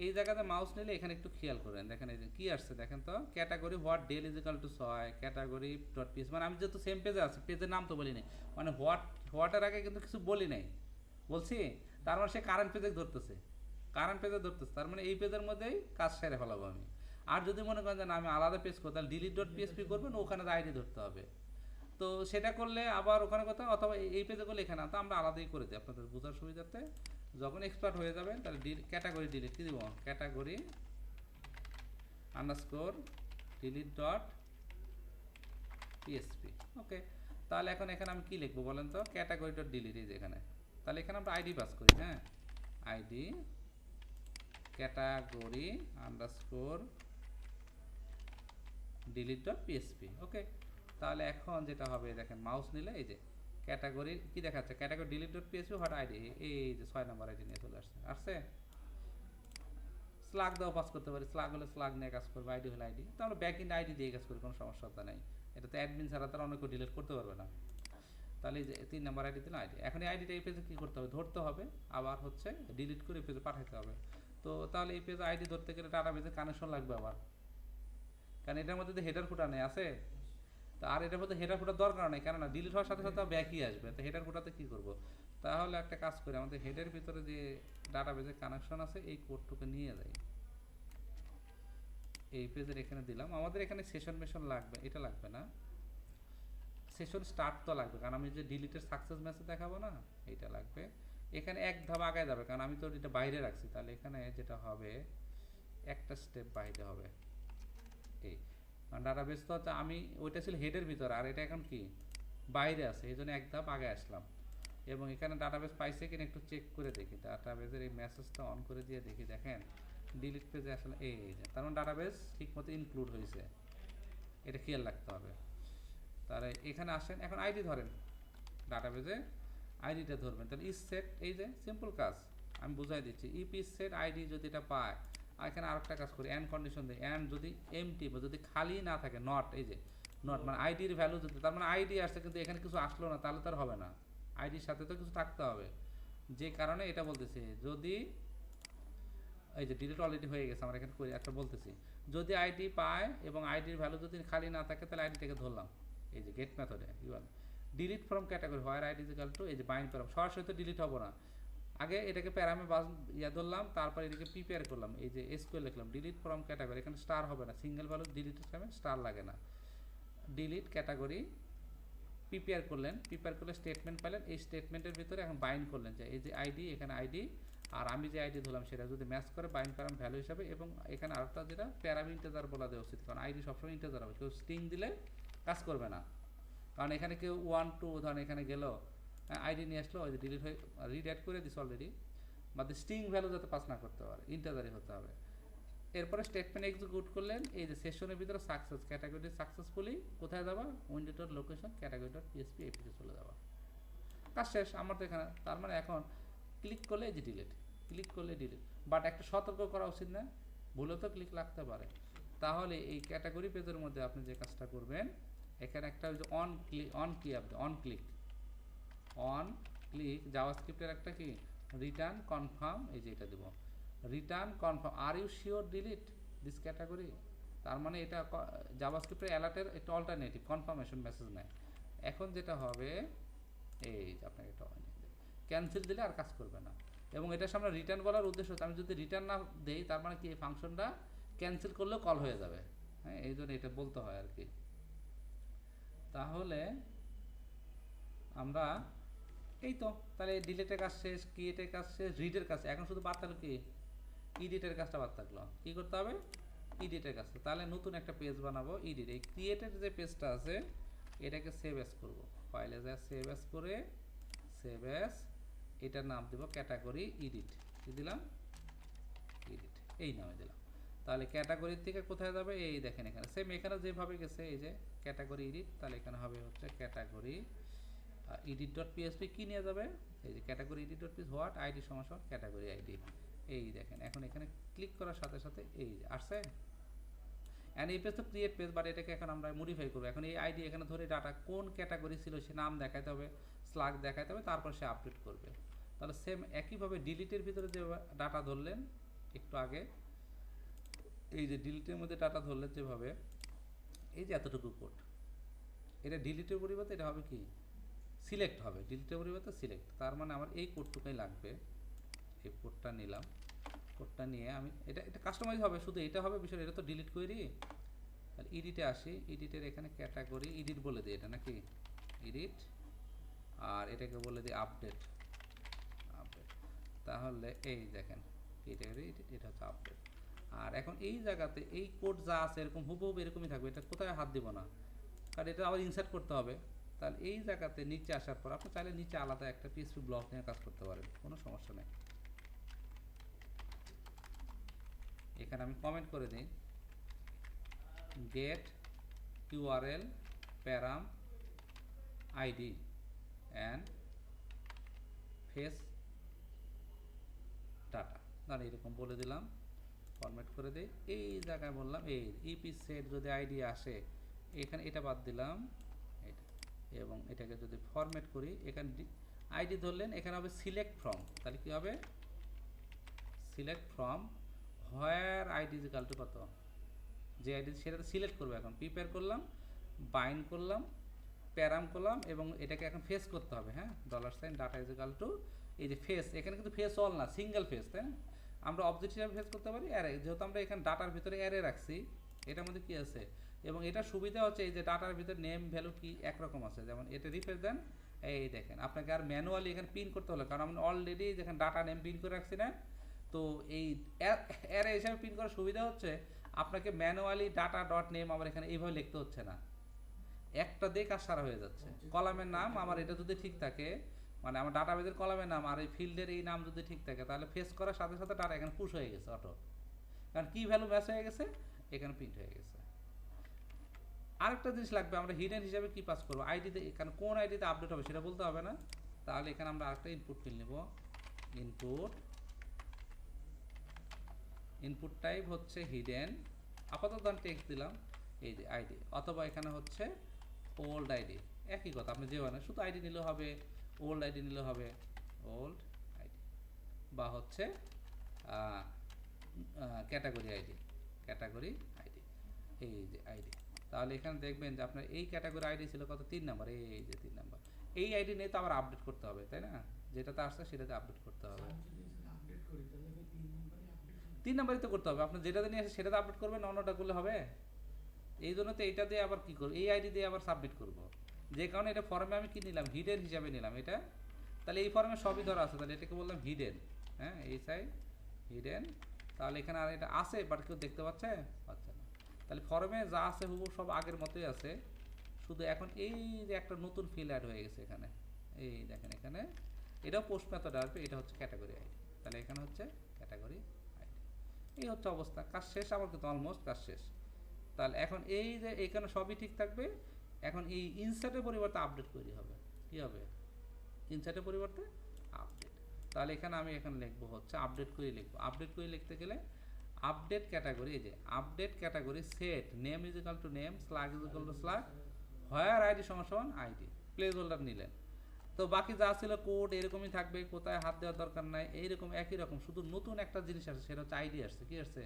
Speaker 1: এই জায়গাতে মাউস নিলে এখানে একটু খেয়াল করেন, দেখেন এই যে কী আসছে দেখেন তো, category what del is equal to 6, category dot PS, মানে আমি যেহেতু সেম পেজে আছি, পেজের নাম তো বলি নাই, মানে হোয়াটের আগে কিন্তু কিছু বলি নাই, বলছি, তার মানে সে কারেন্ট পেজে ধরতেছে, কারেন্ট পেজে ধরতেছে, তার মানে এই পেজের মধ্যেই কাজ সেরে ফেলাবো আমি। আর যদি মনে করেন যে না আমি আলাদা পেজ করবো, তাহলে ডিলিট ডট পিএসপি করবেন, ওখানে আইডি ধরতে হবে। তো সেটা করলে আবার ওখানে কোথাও, অথবা এই পেজে করলে এখানে, তো আমরা আলাদাই করে দিই আপনাদের বোঝার সুবিধার্থে। যখন এক্সপার্ট হয়ে যাবেন তাহলে ক্যাটাগরি ডিলিট কী দিব, category underscore delete dot PHP, okay. তাহলে এখন এখানে আমি কী লিখবো বলেন তো, ক্যাটাগরি ডট ডিলিট, এই যে এখানে, তাহলে এখানে আমরা আইডি পাস করি, হ্যাঁ, ID category underscore delete dot PHP, okay. তাহলে এখন যেটা হবে দেখেন, মাউস নিলে এই যে ক্যাটাগরি কি দেখাচ্ছে, category delete dot PSP what ID, এই যে 6 নম্বর আইডি নিয়ে চলে আসছে, আসছে। স্লাগ দাও পাস করতে পারি, স্লাগ হলে স্লাগ নিয়ে কাজ করবে, আইডি হলে আইডি, তাহলে ব্যাক ইন আইডি দিয়ে কাজ করি, কোনো সমস্যা নেই। এটা তো অ্যাডমিন ছাড়া তারা অনেক ডিলিট করতে পারবে না। তাহলে এই যে 3 নম্বর আইডি দিলে আইডি, এখন এই আইডিটা এই পেজে কী করতে হবে, ধরতে হবে, আবার হচ্ছে ডিলিট করে এই পেজে পাঠাতে হবে। তো তাহলে এই পেজে আইডি ধরতে গেলে ডাটাবেজে কানেকশন লাগবে আবার, কারণ এটার মধ্যে তো হেডার ফুটার নেই আছে, তো আর এটার মধ্যে হেডার ফুটার দরকার নেই, কেননা ডিলিট হওয়ার সাথে সাথে ব্যাকই আসবে, তো হেডার ফুটাতে কী করবো, তাহলে একটা কাজ করি, আমাদের হেডের ভিতরে যে ডাটাবেজের কানেকশন আছে এই কোডটুকু নিয়ে যাই, এই পেজের এখানে দিলাম। আমাদের এখানে সেশন মেশন লাগবে, এটা লাগবে না, সেশন স্টার্ট তো লাগবে, কারণ আমি যে ডিলিটের সাকসেস মেসেজ দেখাবো না, এইটা লাগবে। এখানে এক ধাপ আগায় যাবে, কারণ আমি তো এটা বাইরে রাখছি, তাহলে এখানে যেটা হবে একটা স্টেপ বাইরে হবে, এই ডাটাবেস তো হচ্ছে, আমি ওইটা ছিল হেডের ভিতরে, আর এটা এখন কি বাইরে আছে, এই জন্য এক ধাপ আগে আসলাম। এবং এখানে ডাটাবেস পাইছে কিনা একটু চেক করে দেখি, ডাটাবেসের এই মেসেজটা অন করে দিয়ে দেখি, দেখেন ডিলিট পেজে আসলে এই যে, তার মানে ডাটাবেস ঠিকমতো ইনক্লুড হয়েছে, এটা খেয়াল রাখতে হবে। তাহলে এখানে আসেন, এখন আইডি ধরেন, ডাটাবেসে আইডিটা ধরবেন, তাহলে ইজ সেট, এই যে সিম্পল কাজ আমি বুঝাই দিচ্ছি, ইফ ইজ সেট আইডি যদি এটা পায়, আর এখানে আরেকটা কাজ করি, অ্যান্ড কন্ডিশন দিই, অ্যান্ড যদি এমটি বা যদি খালি না থাকে, নট, এই যে নট মানে আইডির ভ্যালু যদি, তার মানে আইডি আসছে কিন্তু এখানে কিছু আসলো না, তাহলে তার হবে না, আইডির সাথে তো কিছু থাকতে হবে, যে কারণে এটা বলতেছি, যদি এই যে ডিলিট অলরেডি হয়ে গেছে আমার এখানে করি একটা বলতেছি, যদি আইডি পায় এবং আইডির ভ্যালু যদি খালি না থাকে, তাহলে আইডিটাকে ধরলাম, এই যে গেট মেথডে URL delete from category where ID is equal to, এই যে বাইন্ড প্যারাম, সরাসরি তো ডিলিট হবো না, আগে এটাকে প্যারামে ধরলাম, তারপর এটাকে প্রিপেয়ার করলাম, এই যে এসকিউএল লিখলাম ডিলিট ফ্রম ক্যাটাগরি, এখানে স্টার হবে না, সিঙ্গেল ভ্যালু ডিলিটের টাইমে স্টার লাগে না, ডিলিট ক্যাটাগরি প্রিপেয়ার করলেন, প্রিপেয়ার করলে স্টেটমেন্ট পেলেন, এই স্টেটমেন্টের ভিতরে এখন বাইন্ড করলেন যে এই যে আইডি, এখানে আইডি আর আমি যে আইডি ধরলাম সেটা যদি ম্যাচ করে বাইন্ড প্যারাম ভ্যালু হিসাবে, এবং এখানে আরেকটা যেটা প্যারাম ইন্টিজার বলা দেওয়া উচিত, কারণ আইডি সবসময় ইন্টিজার হবে, কেউ স্ট্রিং দিলে কাজ করবে না, কারণ এখানে কেউ 1 2 ধরেন এখানে গেল আইডি নিয়ে আসলো, ওই যে ডিলিট হয়ে রিড অ্যাড করে দিস অলরেডি, বা স্ট্রিং ভ্যালু যাতে পাস না করতে পারে, ইন্টিজারই হতে হবে। এরপরে স্টেটমেন্ট এক্সিকিউট করলেন, এই যে সেশনের ভিতরে সাকসেস ক্যাটাগরি সাকসেসফুলি কোথায় যাবা, window dot location category dot PSP এই পেজে চলে যাবা, কাজ শেষ আমার তো এখানে। তার মানে এখন ক্লিক করলে এই যে ডিলিট, ক্লিক করলে ডিলিট, বাট একটা সতর্ক করা উচিত না, ভুলে তো ক্লিক লাগতে পারে, তাহলে এই ক্যাটাগরি পেজের মধ্যে আপনি যে কাজটা করবেন, এখানে একটা ওই যে অন ক্লিক জাভাস্ক্রিপ্টের একটা কি রিটার্ন কনফার্ম, এই যে এটা দেবো, return confirm are you sure delete this category, তার মানে এটা জাভাস্ক্রিপ্টের অ্যালার্টের একটা অল্টারনেটিভ কনফার্মেশন মেসেজ নেয়। এখন যেটা হবে এই যে আপনাকে এটা ক্যান্সেল দিলে আর কাজ করবে না, এবং এটার সামনে রিটার্ন বলার উদ্দেশ্য হচ্ছে আমি যদি রিটার্ন না দেই, তার মানে কি এই ফাংশনটা ক্যান্সেল করলেও কল হয়ে যাবে, হ্যাঁ, এই জন্য এটা বলতে হয় আর কি। তাহলে আমরা এই তো, তাহলে ডিলিটের কাজ শেষ, ক্রিয়েটের কাজ শেষ, রিডের কাজ, এখন শুধু বাদ থাকলো কি এডিটের কাজটা বাদ থাকলো, কী করতে হবে এডিটের কাজটা, তাহলে নতুন একটা পেজ বানাবো, এডিট এই ক্রিয়েটের যে পেজটা আছে এটাকে সেভ অ্যাজ করবো, ফাইলে যা সেভ অ্যাজ করে, সেভ অ্যাজ, এটার নাম দেবো ক্যাটাগরি এডিট, কি দিলাম এডিট, এই নামে দিলাম। তাহলে ক্যাটাগরির থেকে কোথায় যাবে, এই দেখেন এখানে সেম, এখানে যেভাবে গেছে এই যে ক্যাটাগরি এডিট, তাহলে এখানে হবে হচ্ছে ক্যাটাগরি edit ডট পিএসপি কি নিয়ে যাবে, এই যে category edit dot PS what ID সমান ক্যাটাগরি আইডি। এই দেখেন এখন এখানে ক্লিক করার সাথে সাথে এই যে আসছে, অ্যান্ড এই পেজ তো ক্রিয়েট পেজ, বাট এটাকে এখন আমরা মডিফাই করবো। এখন এই আইডি এখানে ধরে ডাটা কোন ক্যাটাগরি ছিল সে নাম দেখাতে হবে, স্লাগ দেখাতে হবে, তারপর সে আপডেট করবে। তাহলে সেম একইভাবে ডিলিটের ভিতরে যে ডাটা ধরলেন একটু আগে, এই যে ডিলিটের মধ্যে ডাটা ধরলেন যেভাবে, এই যে এতটুকু কোড, এটা ডিলিটের পরিবর্তে এটা হবে কি সিলেক্ট হবে, ডিলিটের পরিবর্তে সিলেক্ট। তার মানে আমার এই কোডটুকুই লাগবে, এই কোডটা নিলাম, কোডটা নিয়ে আমি এটা কাস্টমাইজ হবে, শুধু এটা হবে বিষয়, এটা তো ডিলিট করি। তাহলে এডিটে আসি, এডিটের এখানে ক্যাটাগরি এডিট বলে দিই এটা নাকি এডিট, আর এটাকে বলে দিই আপডেট, আপডেট। তাহলে এই দেখেন ক্যাটাগরি এডিট, এটা হচ্ছে আপডেট। আর এখন এই জায়গাতে এই কোড যা আছে এরকম হুবহু এরকমই থাকবে, এটা কোথায় হাত দিব না, কারণ এটা আবার ইনসার্ট করতে হবে। তাহলে এই জায়গাতে নিচে আসার পর আপনি চাইলে নিচে আলাদা একটা পিএসপি ব্লক নিয়ে কাজ করতে পারেন, কোনো সমস্যা নেই। এখানে আমি কমেন্ট করে দিই get URL param ID and fetch data, তাহলে এরকম বলে দিলাম, ফরম্যাট করে দিই। এই জায়গায় বললাম এই ইপি সেট যদি আইডি আসে, এখানে এটা বাদ দিলাম এটা, এবং এটাকে যদি ফরম্যাট করি, এখানে আইডি ধরলেন, এখানে হবে সিলেক্ট ফ্রম, তাহলে কি হবে select from where ID is equal two কত, যে আইডি সেটাতে সিলেক্ট করবো। এখন প্রিপেয়ার করলাম, বাইন্ড করলাম, প্যারাম করলাম, এবং এটাকে এখন ফেস করতে হবে। হ্যাঁ, $সাইন ডাটা ইজ ইকাল টু, এই যে ফেস, এখানে কিন্তু ফেস অল না, সিঙ্গেল ফেস, তাই না? আমরা অবজেক্ট হিসাবে ফেস করতে পারি অ্যারে, যেহেতু আমরা এখানে ডাটার ভিতরে অ্যারে রাখছি, এটার মধ্যে কি আছে, এবং এটা সুবিধা হচ্ছে এই যে ডাটার ভিতরে নেম ভ্যালু কি একরকম আছে, যেমন এটা রিফ্রেশ দেন, এই দেখেন আপনাকে আর ম্যানুয়ালি এখানে পিন করতে হলো, কারণ আমরা অলরেডি যেখানে ডাটা নেম পিন করে রাখছি না। তো এই অ্যারে হিসাবে পিন করার সুবিধা হচ্ছে আপনাকে ম্যানুয়ালি ডাটা ডট নেম আমার এখানে এইভাবে লিখতে হচ্ছে না, একটা দিয়ে কাজ সারা হয়ে যাচ্ছে। কলামের নাম আমার এটা যদি ঠিক থাকে, মানে আমার ডাটাবেজের কলামের নাম আর এই ফিল্ডের এই নাম যদি ঠিক থাকে, তাহলে ফেস করার সাথে সাথে ডাটা এখানে পুশ হয়ে গেছে অটো, কারণ কি ভ্যালু ম্যাচ হয়ে গেছে, এখানে প্রিন্ট হয়ে গেছে। আরেকটা জিনিস লাগবে, আমরা হিডেন হিসাবে কি পাস করবো, আইডিতে এখানে কোন আইডিতে আপডেট হবে সেটা বলতে হবে না। তাহলে এখানে আমরা আরেকটা ইনপুট ফিল্ড নেব, ইনপুট টাইপ হচ্ছে হিডেন, আপাতত আমি টেক্সট দিলাম এই যে আইডি, অথবা এখানে হচ্ছে ওল্ড আইডি, একই কথা, আপনি যে মানে শুধু আইডি নিলে হবে, ওল্ড আইডি নিলে হবে ওল্ড আইডি, বা হচ্ছে ক্যাটাগরি আইডি, ক্যাটাগরি আইডি, এই যে আইডি। তাহলে এখানে দেখবেন যে আপনার এই ক্যাটাগরি আইডি ছিল কত, 3 নাম্বার, এই যে 3 নাম্বার। এই আইডি নিয়ে তো আবার আপডেট করতে হবে, তাই না? যেটাতে আসছে সেটাতে আপডেট করতে হবে, 3 নাম্বারই তো করতে হবে। আপনি যেটাতে নিয়ে আসে সেটাতে আপডেট করবেন, অন্যটা করলে হবে? এই জন্য তো এইটা দিয়ে আবার কী করবো, এই আইডি দিয়ে আবার সাবমিট করব, যে কারণে এটা ফর্মে আমি কি নিলাম, হিডেন হিসাবে নিলাম এটা। তাহলে এই ফর্মে সবই ধরা আছে, তাহলে এটাকে বললাম হিডেন। হ্যাঁ, এই সাইড হিডেন। তাহলে এখানে আর এটা আছে, বাট কেউ দেখতে পাচ্ছে পাচ্ছে না। তাহলে ফর্মে যা আছে হুবহু সব আগের মতোই আছে, শুধু এখন এই যে একটা নতুন ফিল্ড অ্যাড হয়ে গেছে এখানে, এই দেখেন এখানে এটাও পোস্ট মেথড আসবে, এটা হচ্ছে ক্যাটাগরি আইডি। তাহলে এখানে হচ্ছে ক্যাটাগরি আইডি, এই হচ্ছে অবস্থা। কাজ শেষ আমার, কিন্তু অলমোস্ট কাজ শেষ। তাহলে এখন এই যে এখানে সবই ঠিক থাকবে, এখন এই ইনসার্টের পরিবর্তে আপডেট তৈরি হবে, কী হবে, ইনসার্টের পরিবর্তে আপডেট। তাহলে এখানে আমি এখন লিখবো হচ্ছে আপডেট করে লিখবো, আপডেট করে লিখতে গেলে আপডেট ক্যাটাগরি, এই যে update category set name is equal two name, slug is equal two slug, where ID সমান সমান আইডি, প্লেস হোল্ডার নিলেন। তো বাকি যা ছিল কোড এরকমই থাকবে, কোথায় হাত দেওয়ার দরকার নাই, এইরকম একই রকম, শুধু নতুন একটা জিনিস আসছে, সেটা হচ্ছে আইডি আসছে। কি আসছে,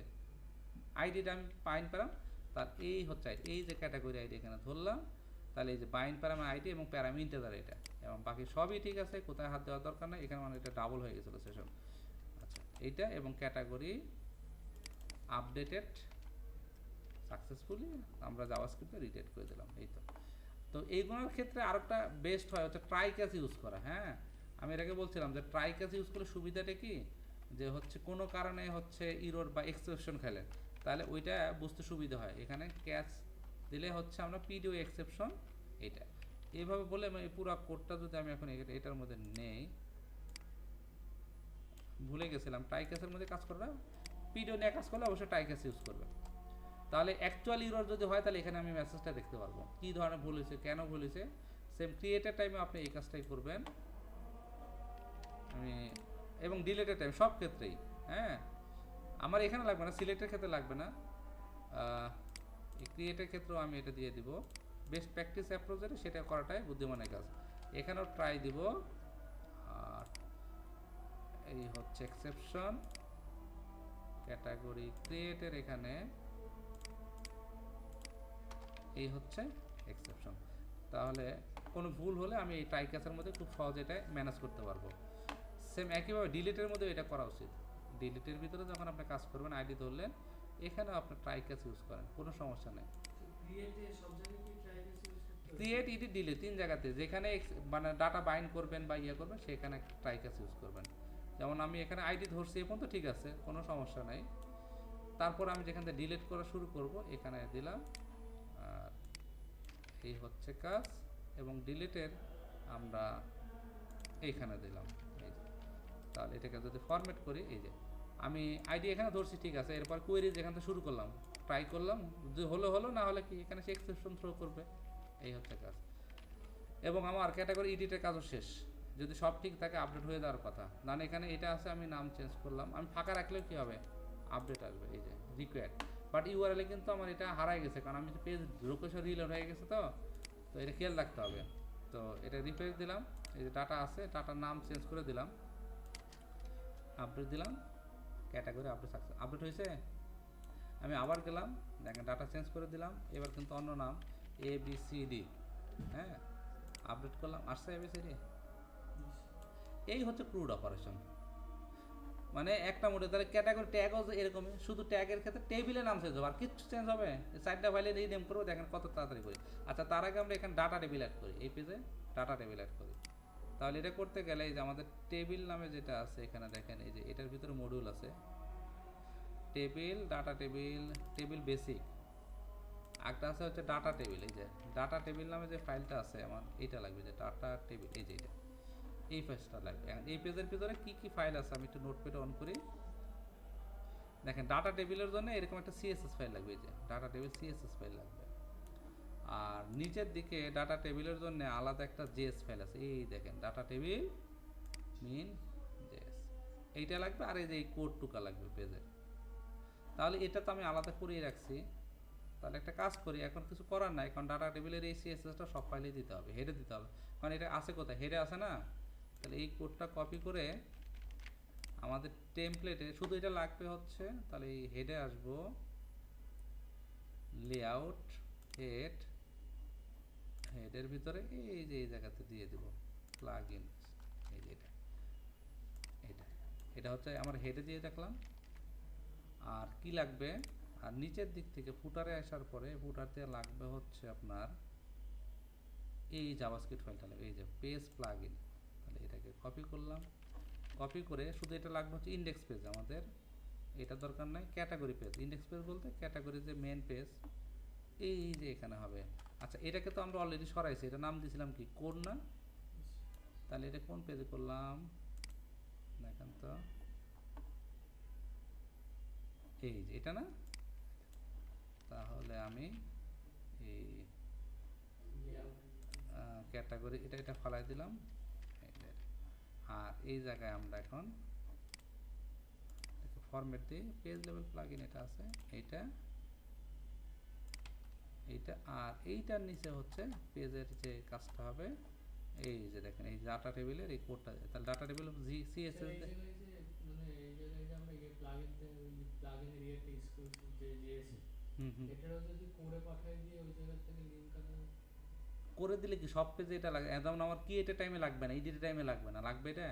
Speaker 1: আইডিটা আমি পাইন পেলাম, তার এই হচ্ছে এই যে ক্যাটাগরি আইডি এখানে ধরলাম, তাহলে এই যে বাইন প্যারাম আইডি এবং প্যারাম ইন্টিজার এটা, এবং বাকি সবই ঠিক আছে, কোথায় হাত দেওয়ার দরকার নেই। এখানে মানে এটা ডাবল হয়ে গেছিলো সেশন। আচ্ছা, এইটা এবং ক্যাটাগরি আপডেটেড সাকসেসফুলি, আমরা জাভাস্ক্রিপ্টে রিটেট করে দিলাম। এই তো এইগুলোর ক্ষেত্রে আরেকটা বেস্ট হয় হচ্ছে ট্রাই ক্যাচ ইউজ করা। হ্যাঁ, আমি এর আগে বলছিলাম যে ট্রাই ক্যাচ ইউজ করলে সুবিধাটা কি, যে হচ্ছে কোনো কারণে হচ্ছে ইরোর বা এক্সেপশন খেলে, তাহলে ওইটা বুঝতে সুবিধা হয়। এখানে ক্যাচ দিলে হচ্ছে আমরা পিডিও এক্সেপশন, এটা এইভাবে বলে এই পুরো কোডটা যদি আমি এখন এটার মধ্যে নেই, ভুলে গেছিলাম ট্রাই ক্যাচের মধ্যে কাজ করবে, পিডিও নিয়ে কাজ করলে অবশ্যই ট্রাই ক্যাচ ইউজ করবে। তাহলে অ্যাকচুয়াল ইরর যদি হয়, তাহলে এখানে আমি মেসেজটা দেখতে পারবো কী ধরনের ভুল হয়েছে, কেন ভুল হয়েছে, সেম ক্রিয়েটের টাইমে আপনি এই কাজটাই করবেন। আমি এবং ডিলেটের টাইম সব ক্ষেত্রেই, হ্যাঁ আমার এখানে লাগবে না, সিলেক্টের ক্ষেত্রে লাগবে না, এই ক্রিয়েটের ক্ষেত্রেও আমি এটা দিয়ে দিব। বেস্ট প্র্যাকটিস অ্যাপ্রোচ যেটা সেটা করাটাই বুদ্ধিমানের কাজ। এখানেও ট্রাই দিব। আর এই হচ্ছে এক্সেপশন ক্যাটাগরি ক্রিয়েটের, এখানে এই হচ্ছে এক্সেপশন। তাহলে কোনো ভুল হলে আমি এই ট্রাই ক্যাচের মধ্যে খুব সহজে এটা ম্যানেজ করতে পারবো। সেম একইভাবে ডিলিটের মধ্যে এটা করা উচিত। ডিলিটের ভিতরে যখন আপনি কাজ করবেন আইডি ধরলেন, এখানেও আপনি ট্রাই ক্যাচ ইউজ করেন, কোনো সমস্যা নেই। ক্রিয়েট ইডিট ডিলিট 3 জায়গাতে যেখানে মানে ডাটা বাইন্ড করবেন বা ইয়ে করবেন সেখানে ট্রাই ক্যাচ ইউজ করবেন। যেমন আমি এখানে আইডি ধরছি এখন তো ঠিক আছে, কোনো সমস্যা নাই। তারপর আমি যেখান থেকে ডিলিট করা শুরু করব এখানে দিলাম, আর এই হচ্ছে কাজ। এবং ডিলিটের আমরা এইখানে দিলাম, এই যে। তাহলে এটাকে যদি ফরম্যাট করি, এই যে আমি আইডি এখানে ধরছি ঠিক আছে, এরপর কোয়েরি যেখান থেকে শুরু করলাম, ট্রাই করলাম, যদি হলো হলো, না হলে কি এখানে সে এক্সেপশন থ্রো করবে। এই হচ্ছে কাজ। এবং আমার ক্যাটাগরি এডিটের কাজও শেষ। যদি সব ঠিক থাকে আপডেট হয়ে যাওয়ার কথা, না এখানে এটা আছে, আমি নাম চেঞ্জ করলাম, আমি ফাঁকা রাখলেও কী হবে, আপডেট আসবে। এই যে রিকোয়ার্ড, বাট ইউআরএলে কিন্তু আমার এটা হারাই গেছে, কারণ আমি পেজ লোকেশন রিলোড হয়ে গেছে, তো এটা খেয়াল রাখতে হবে। তো এটা রিফ্রেশ দিলাম, এই যে ডাটা আছে, ডাটার নাম চেঞ্জ করে দিলাম, আপডেট দিলাম, ক্যাটাগরি আপডেট সাকসেস, আপডেট হয়েছে। আমি আবার গেলাম, দেখেন ডাটা চেঞ্জ করে দিলাম, এবার কিন্তু অন্য নাম ABCD, হ্যাঁ আপডেট করলাম, আসছে ABCD। এই হচ্ছে ক্রুড অপারেশন। মানে একটা মোডে তাহলে ক্যাটাগরি ট্যাগও এরকমই, শুধু ট্যাগের ক্ষেত্রে টেবিলের নাম চেঞ্জ হবে, আর কিছু চেঞ্জ হবে, 4টা ফাইলে রিনেম করবো, দেখেন কত তাড়াতাড়ি করি। আচ্ছা তার আগে আমরা এখানে ডাটা টেবিল অ্যাড করি, এই পেজে ডাটা টেবিল অ্যাড করি। তাহলে এটা করতে গেলে এই যে আমাদের টেবিল নামে যেটা আছে এখানে দেখেন, এই যে এটার ভিতরে মডিউল আছে, table, data table, table basic, একটা আছে হচ্ছে ডাটা টেবিল। এই যে ডাটা টেবিল নামে যে ফাইলটা আছে আমার, এইটা লাগবে, যে ডাটা টেবিল, এই যে এটা, এই পেজটা লাগবে। এই পেজের ভিতরে কি কি ফাইল আছে আমি একটু নোটপ্যাড অন করি। দেখেন ডাটা টেবিলের জন্য এরকম একটা CSS ফাইল লাগবে, এই যে ডাটা টেবিল CSS ফাইল লাগবে। আর নিচের দিকে ডাটা টেবিলের জন্য আলাদা একটা JS ফাইল আছে, এই দেখেন ডাটা টেবিল মিন JS, এইটা লাগবে। আর এই যে এই কোড টুকা লাগবে পেজের। তাহলে এটা তো আমি আলাদা করেই রাখছি। তাহলে একটা কাজ করি, এখন কিছু করার নাই, কারণ ডাটা টেবিলের এই CSSটা সব ফাইলে দিতে হবে, হেডে দিতে হবে, কারণ এটা আছে কোথায়, হেডে আছে না। তাহলে এই কোডটা কপি করে আমাদের টেমপ্লেটে শুধু এটা লাগবে হচ্ছে, তাহলে এই হেডে আসবো, লেআউট হেড, হেডের ভিতরে এই যে এই জায়গাতে দিয়ে দেব প্লাগ ইন, এই যে এটা, এটা এটা হচ্ছে আমার হেডে দিয়ে রাখলাম। আর কি লাগবে, আর নিচের দিক থেকে ফুটারে আসার পরে ফুটারতে লাগবে হচ্ছে আপনার এই জাভাস্ক্রিপ্ট ফাইলটা লাগবে, এই যে পেজ প্লাগ ইন। তাহলে এটাকে কপি করলাম, কপি করে শুধু এটা লাগবে হচ্ছে ইন্ডেক্স পেজ, আমাদের এটা দরকার নাই, ক্যাটাগরি পেজ। ইন্ডেক্স পেজ বলতে ক্যাটাগরি যে মেন পেজ, এই যে এখানে হবে। আচ্ছা এটাকে তো আমরা অলরেডি সরাইছি, এটা নাম দিয়েছিলাম কি, কোন না। তাহলে এটা কোন পেজে করলাম দেখেন তো, এই যে এটা না। তাহলে আমি এই ক্যাটাগরি এটা ফালাই দিলাম। আর এই জায়গায় আমরা এখন ফরম্যাট দিই, পেজ লেভেল প্লাগইন এটা আছে, এইটা এইটা, আর এইটার নিচে হচ্ছে পেজের যে কাজটা হবে, এই যে দেখেন এই ডাটা টেবিলের এই কোডটা, তাহলে ডাটা টেবিল CSS করে দিলে কি সব পেজে এটা লাগে, যেমন আমার কি এটা টাইমে লাগবে না, এডিট টাইমে লাগবে না, লাগবে এটা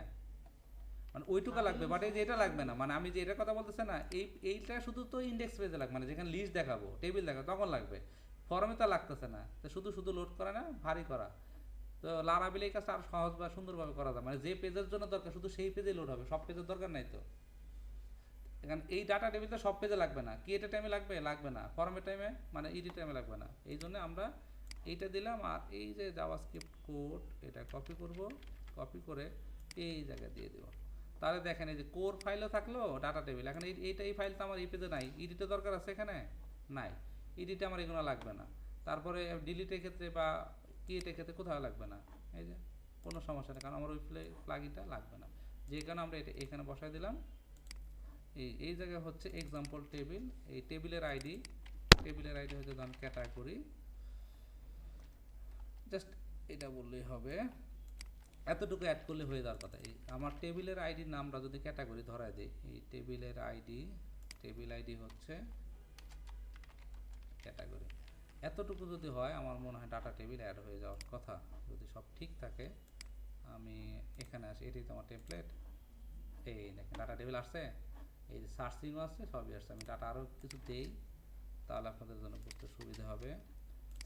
Speaker 1: মানে ওইটুকা লাগবে, বাট এই যে এটা লাগবে না। মানে আমি যে এটা কথা বলতেছে না, এইটা শুধু তো ইন্ডেক্স পেজে লাগবে, মানে যেখানে লিস্ট দেখাবো, টেবিল দেখাবো, তখন লাগবে, ফর্মে তো লাগতেছে না। তো শুধু শুধু লোড করা না, ভারী করা। তো লারাবেল এই কাজটা আরো সহজ বা সুন্দরভাবে করা যায়, মানে যে পেজের জন্য দরকার শুধু সেই পেজে লোড হবে, সব পেজের দরকার নাই। তো এখানে এই ডাটা টেবিলটা সব পেজে লাগবে না, কি এটা টাইমে লাগবে, লাগবে না, ফর্মের টাইমে মানে এডিট টাইমে লাগবে না। এই জন্য আমরা এইটা দিলাম। আর এই যে জাভাস্ক্রিপ্ট কোড এটা কপি করব, কপি করে এই জায়গায় দিয়ে দেবো। তাহলে দেখেন এই যে কোর ফাইলও থাকলো, ডাটা টেবিল। এখন এই ফাইল তো আমার এই পেজে নাই, এডিটের দরকার আছে এখানে নাই, এডিটে আমার এগুলো লাগবে না। তারপরে ডিলিটের ক্ষেত্রে বা কি এটা ক্ষেত্রে কোথাও লাগবে না, এই যে কোনো সমস্যা নেই, কারণ আমার ওই প্লাগইনটা লাগবে না, যে কারণে আমরা এটা এখানে বসাই দিলাম। এই জায়গায় হচ্ছে এক্সাম্পল টেবিল, এই টেবিলের আইডি হচ্ছে ধরুন ক্যাটাগরি, জাস্ট এটা বললেই হবে, এতটুকু অ্যাড করলে হয়ে যাওয়ার কথা। এই আমার টেবিলের আইডির নামটা যদি ক্যাটাগরি ধরায় দিই, এই টেবিল আইডি হচ্ছে ক্যাটাগরি, এতটুকু যদি হয় আমার মনে হয় ডাটা টেবিল অ্যাড হয়ে যাওয়ার কথা, যদি সব ঠিক থাকে। আমি এখানে আসি, এটাই তো আমার টেমপ্লেট, এই দেখেন ডাটা টেবিল আসছে, এই যে সার্চিংও আসছে, সবই আসছে। আমি ডাটা আরও কিছু দেই, তাহলে আপনাদের জন্য বুঝতে সুবিধা হবে।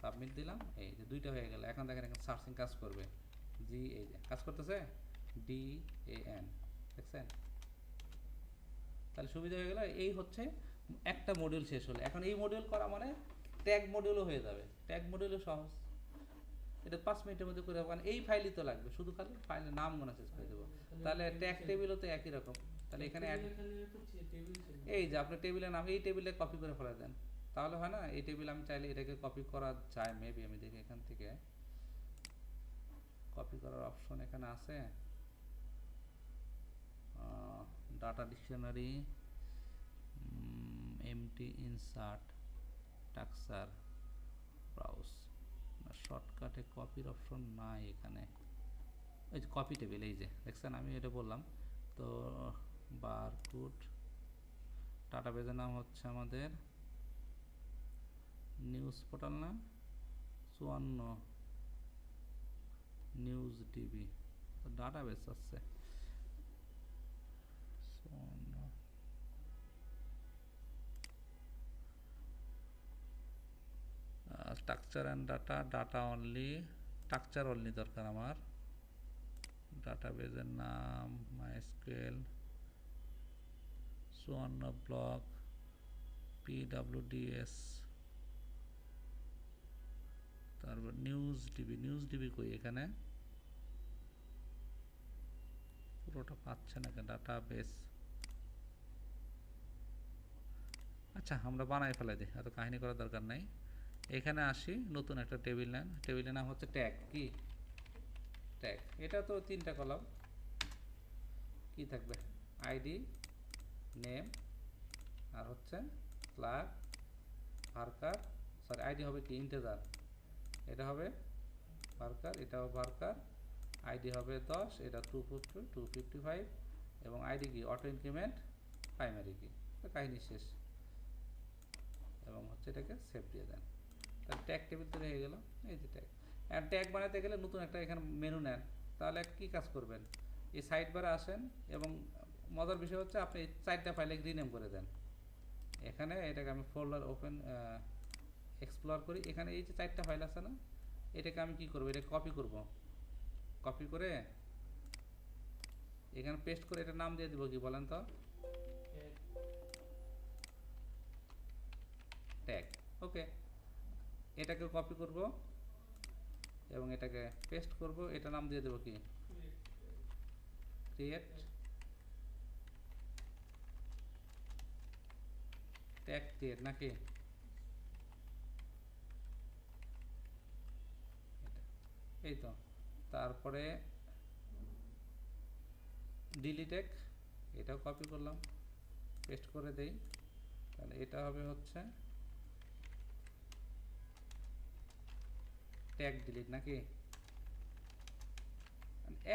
Speaker 1: সাবমিট দিলাম, এই যে দুইটা হয়ে গেল। এখন দেখেন এখানে সার্চিং কাজ করবে, এই যে কাজ করতেছে, DAN, দেখছেন? তাহলে সুবিধা হয়ে গেল। এই হচ্ছে একটা মডিউল শেষ হলো। এখন এই মডিউল করা মানে ট্যাগ মডিউলও হয়ে যাবে, ট্যাগ মডিউলও সহজ, এটা 5 মিনিটের মধ্যে করে হবে, কারণ এই ফাইলই তো লাগবে, শুধু খালি ফাইলের নাম মনে শেষ করে দেবো। তাহলে ট্যাগ টেবিলও তো একই রকম, তাহলে এখানে এই যে আপনার টেবিলের নাম, এই টেবিলে কপি করে ফেলা দেন, তাহলে হয় না? এই টেবিল আমি চাইলে এটাকে কপি করা যায়, মেবি আমি দেখি এখান থেকে কপি করার অপশন এখানে আছে, ডাটা ডিকশনারি, এমটি ইনসার্ট, টাক্সার, ব্রাউজ, শর্টকাটে কপির অপশন নাই এখানে, এই যে কপি টেবিল, এই যে দেখছেন আমি এটা বললাম তো। বারকোড, ডাটাবেজের নাম হচ্ছে আমাদের নিউজ পোর্টাল, না 54 নিউজ ডিবি, তো ডাটাবেস আছে 54। Structure and data only, structure only দরকার আমার। ডাটাবেজের নাম মাইস্কুয়েল, 54 ব্লক, PWDS, তারপর নিউজ ডিবি কই এখানে, পুরোটা পাচ্ছে না কেন ডাটাবেস। আচ্ছা আমরা বানাই ফেলাই দিই, এত কাহিনী করার দরকার নাই। এখানে আসি, নতুন একটা টেবিল নেন, টেবিলের নাম হচ্ছে ট্যাগ, কি ট্যাগ, এটা তো 3টা কলাম, কি থাকবে আইডি, নেম, আর হচ্ছে ক্লার্ক, ভার্কার, সরি আইডি হবে কি ইন্টিজার, এটা হবে ভার্কার, এটাও ভার্কার, আইডি হবে 10, এটা 255, এবং আইডি কি অটো ইনক্রিমেন্ট প্রাইমারি কি, কাহিনী শেষ। এবং হচ্ছে এটাকে সেভ দিয়ে দেন, তাহলে ট্যাগ টেবিল তৈরি হয়ে গেল। এই যে ট্যাগ, আর ট্যাগ বানাতে গেলে নতুন একটা এখানে মেনু নেন, তাহলে কি কাজ করবেন, এই সাইড বারে আসেন, এবং মজার বিষয় হচ্ছে আপনি 4টা ফাইলে রিনেম করে দেন। এখানে এটাকে আমি ফোল্ডার ওপেন এক্সপ্লোর করি, এখানে এই যে 4টা ফাইল আছে না, এটাকে আমি কি করব, এটা কপি করব, কপি করে এখানে পেস্ট করে এটা নাম দিয়ে দিব কি বলেন তো, ট্যাগ। ওকে, এটাকে কপি করব এবং এটাকে পেস্ট করব, এটা নাম দিয়ে দেব কি ক্রিয়েট ট্যাগ ক্রিয়েট, নাকি এই তো। তারপরে ডিলিটেক, এটাও কপি করলাম, পেস্ট করে দেই, তাহলে এটা হবে হচ্ছে ট্যাগ ডিলিট, নাকি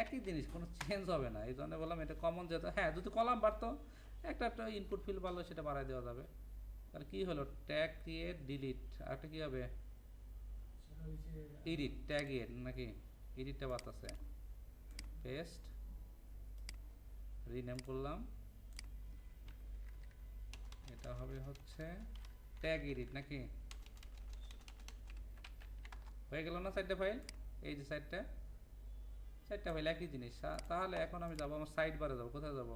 Speaker 1: একই জিনিস, কোনো চেঞ্জ হবে না, এই জন্য বললাম এটা কমন যেহেতু। হ্যাঁ, যদি কলাম বাড়তো, একটা ইনপুট ফিল্ড বাড়লো, সেটা বাড়াই দেওয়া যাবে। তাহলে কি হলো, ট্যাগ ক্রিয়েট ডিলিট, আরেকটা কি হবে এডিট, ট্যাগ এর নাকি এডিটটা বাতাসে, পেস্ট, রিনেম করলাম, এটা হবে হচ্ছে ট্যাগ এডিট, নাকি হয়ে গেল না 4টা ফাইল, এই যে 4টা ফাইল একই জিনিস। তাহলে এখন আমি যাবো আমার সাইড বারে, যাবো কোথায় যাব,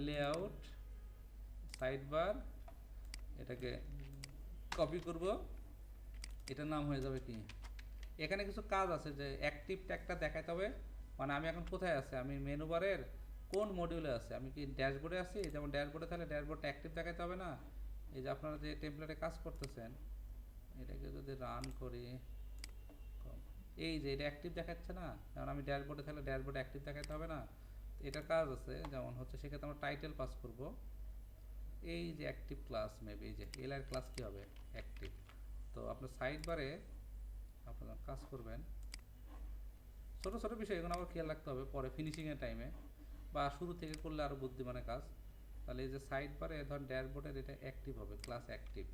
Speaker 1: লেআউট, সাইড বার, এটাকে কপি করব, এটার নাম হয়ে যাবে কি, এখানে কিছু কাজ আছে যে অ্যাক্টিভ ট্যাগটা দেখাতে হবে, মানে আমি এখন কোথায় আছি, আমি মেনু বারের কোন মডিউলে আছে, আমি কি ড্যাশবোর্ডে আছি, যেমন ড্যাশবোর্ডে, তাহলে ড্যাশবোর্ডটা অ্যাক্টিভ দেখাতে হবে না। এই যে আপনারা যে টেমপ্লেটে কাজ করতেছেন, এটাকে যদি রান করি, এই যে এটা অ্যাক্টিভ দেখাচ্ছে না, কারণ আমি ড্যাশবোর্ডে থাকলে ড্যাশবোর্ডে অ্যাক্টিভ দেখাতে হবে না। এটার কাজ আছে, যেমন হচ্ছে সেক্ষেত্রে আমরা টাইটেল পাস করব, এই যে অ্যাক্টিভ ক্লাস মেবি, এই যে এলআর ক্লাস কী হবে অ্যাক্টিভ। তো আপনার সাইড বারে আপনারা কাজ করবেন, ছোটো ছোটো বিষয় এগুলো আবার খেয়াল রাখতে হবে পরে ফিনিশিংয়ের টাইমে, বা শুরু থেকে করলে আরও বুদ্ধিমানের কাজ। তাহলে এই যে সাইড বারে ধরেন ড্যাশবোর্ডের এটা অ্যাক্টিভ হবে, ক্লাস অ্যাক্টিভ,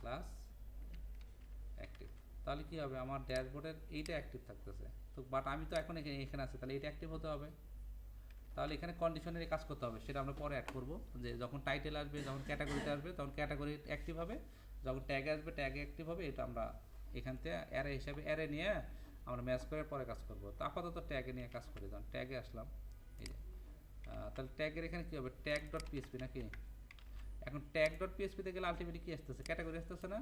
Speaker 1: ক্লাস অ্যাক্টিভ। তাহলে কী হবে, আমার ড্যাশবোর্ডের এইটা অ্যাক্টিভ থাকতেছে, তো বাট আমি তো এখন এখানে আছি, তাহলে এটা অ্যাক্টিভ হতে হবে। তাহলে এখানে কন্ডিশনের কাজ করতে হবে, সেটা আমরা পরে অ্যাড করব, যে যখন টাইটেল আসবে, যখন ক্যাটাগরিতে আসবে তখন ক্যাটাগরি অ্যাক্টিভ হবে, যখন ট্যাগে আসবে ট্যাগে অ্যাক্টিভ হবে। এটা আমরা এখান থেকে অ্যারে হিসাবে অ্যারে নিয়ে আমরা ম্যাচ করে পরে কাজ করব। তো আপাতত ট্যাগে নিয়ে কাজ করি, যখন ট্যাগে আসলাম এই যে তাহলে ট্যাগের এখানে কী হবে, ট্যাগ ডট পিএসপি নাকি। এখন ট্যাগ ডট পিএসপিতে গেলে আলটিমেটলি কী আসতেছে, ক্যাটাগরি আসতেছে না,